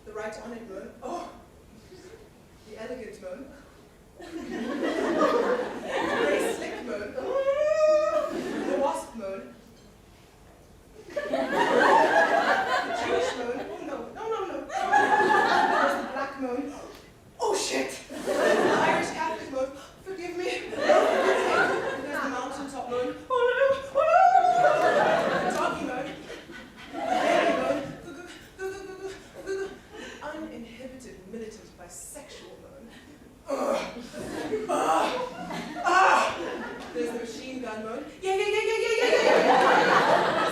the right on it moan, oh, the elegant moan, the very slick moan, oh, the wasp moan, the Jewish moan, oh no. There's the black moan, oh shit, the Irish Catholic moan, forgive me. There's the mountaintop moan, oh no. The doggy moan, the baby moan, uninhibited, militant, bisexual moan. There's the machine gun moan, yeah. There's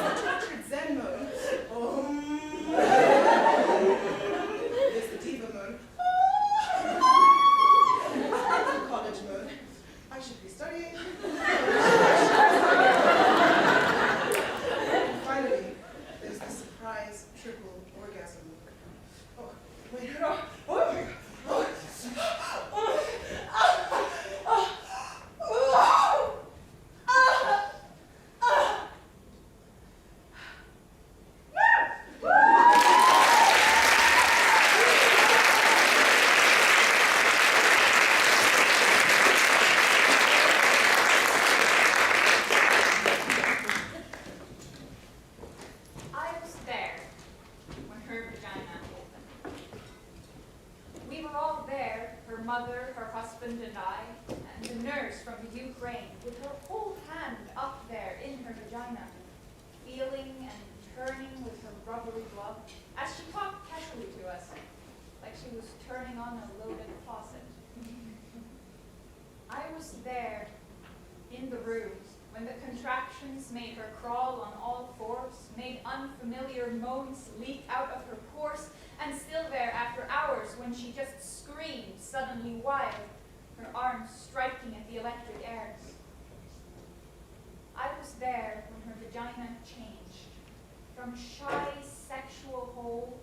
the tortured Zen moan, there's the diva moan, the college moan, I should be studying. Finally, there's the surprise triple orgasm moan. Oh, wait, oh my God. mother, her husband, and I, and the nurse from the Ukraine, with her whole hand up there in her vagina, feeling and turning with her rubbery glove, as she talked casually to us, like she was turning on a loaded faucet. I was there in the room when the contractions made her crawl on all fours, made unfamiliar moans leak out of her pores, and still there after hours when she just screamed suddenly wild, her arms striking at the electric airs. I was there when her vagina changed from shy sexual hole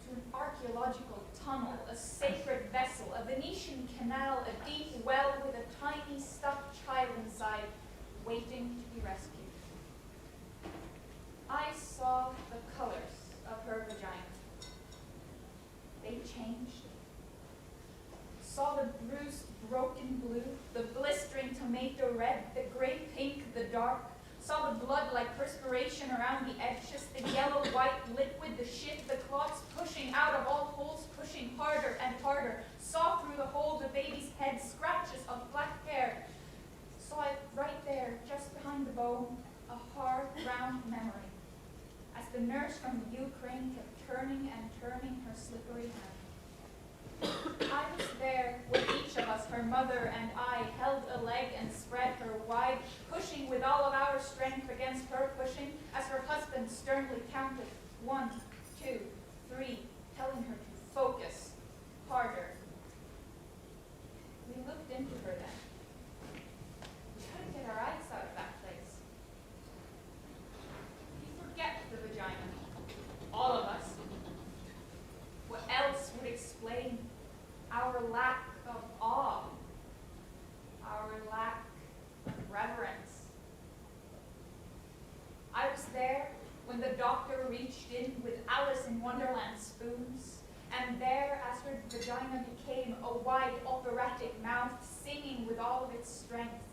to an archaeological tunnel, a sacred vessel, a Venetian canal, a deep well with a tiny stuffed child inside, waiting to be rescued. I saw the colors of her vagina. They changed. Saw the bruised, broken blue, the blistering tomato red, the gray pink, the dark. Saw the blood like perspiration around the edges, the yellow-white liquid, the shit, the clots pushing out of all holes, pushing harder and harder. Saw through the hole the baby's head, scratches of black hair. Saw it right there, just behind the bone, a hard, round memory, as the nurse from the Ukraine kept turning and turning her slippery hand. I was there when each of us, her mother and I, held a leg and spread her wide, pushing with all of our strength against her pushing, as her husband sternly counted 1, 2, 3, telling her to focus harder. We looked into her then. We couldn't get our eyes out of that place. We forget the vagina. All of us. What else would explain our lack of awe, our lack of reverence? I was there when the doctor reached in with Alice in Wonderland spoons, and there as her vagina became a wide operatic mouth singing with all of its strength.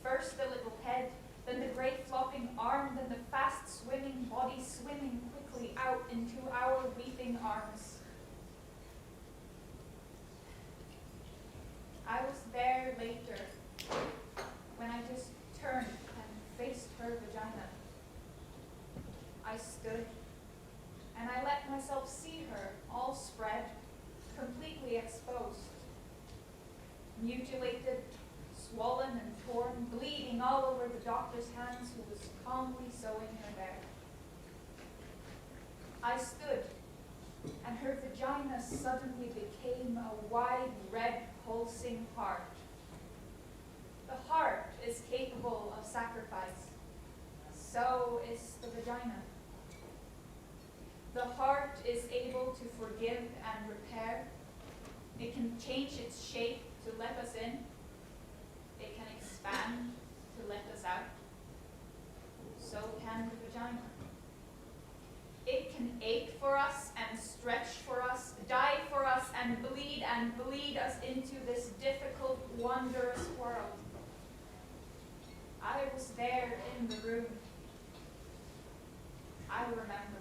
First the little head, then the great flopping arm, then the fast swimming body swimming quickly out into our weeping arms. I was there later, when I just turned and faced her vagina. I stood, and I let myself see her, all spread, completely exposed. Mutilated, swollen and torn, bleeding all over the doctor's hands who was calmly sewing her there. I stood, and her vagina suddenly became a wide, red, pulsing heart. The heart is capable of sacrifice. So is the vagina. The heart is able to forgive and repair. It can change its shape to let us in. It can expand to let us out. So can the vagina. It can ache for us and stretch for us, die for us and bleed us into this difficult, wondrous world. I was there in the room. I remember.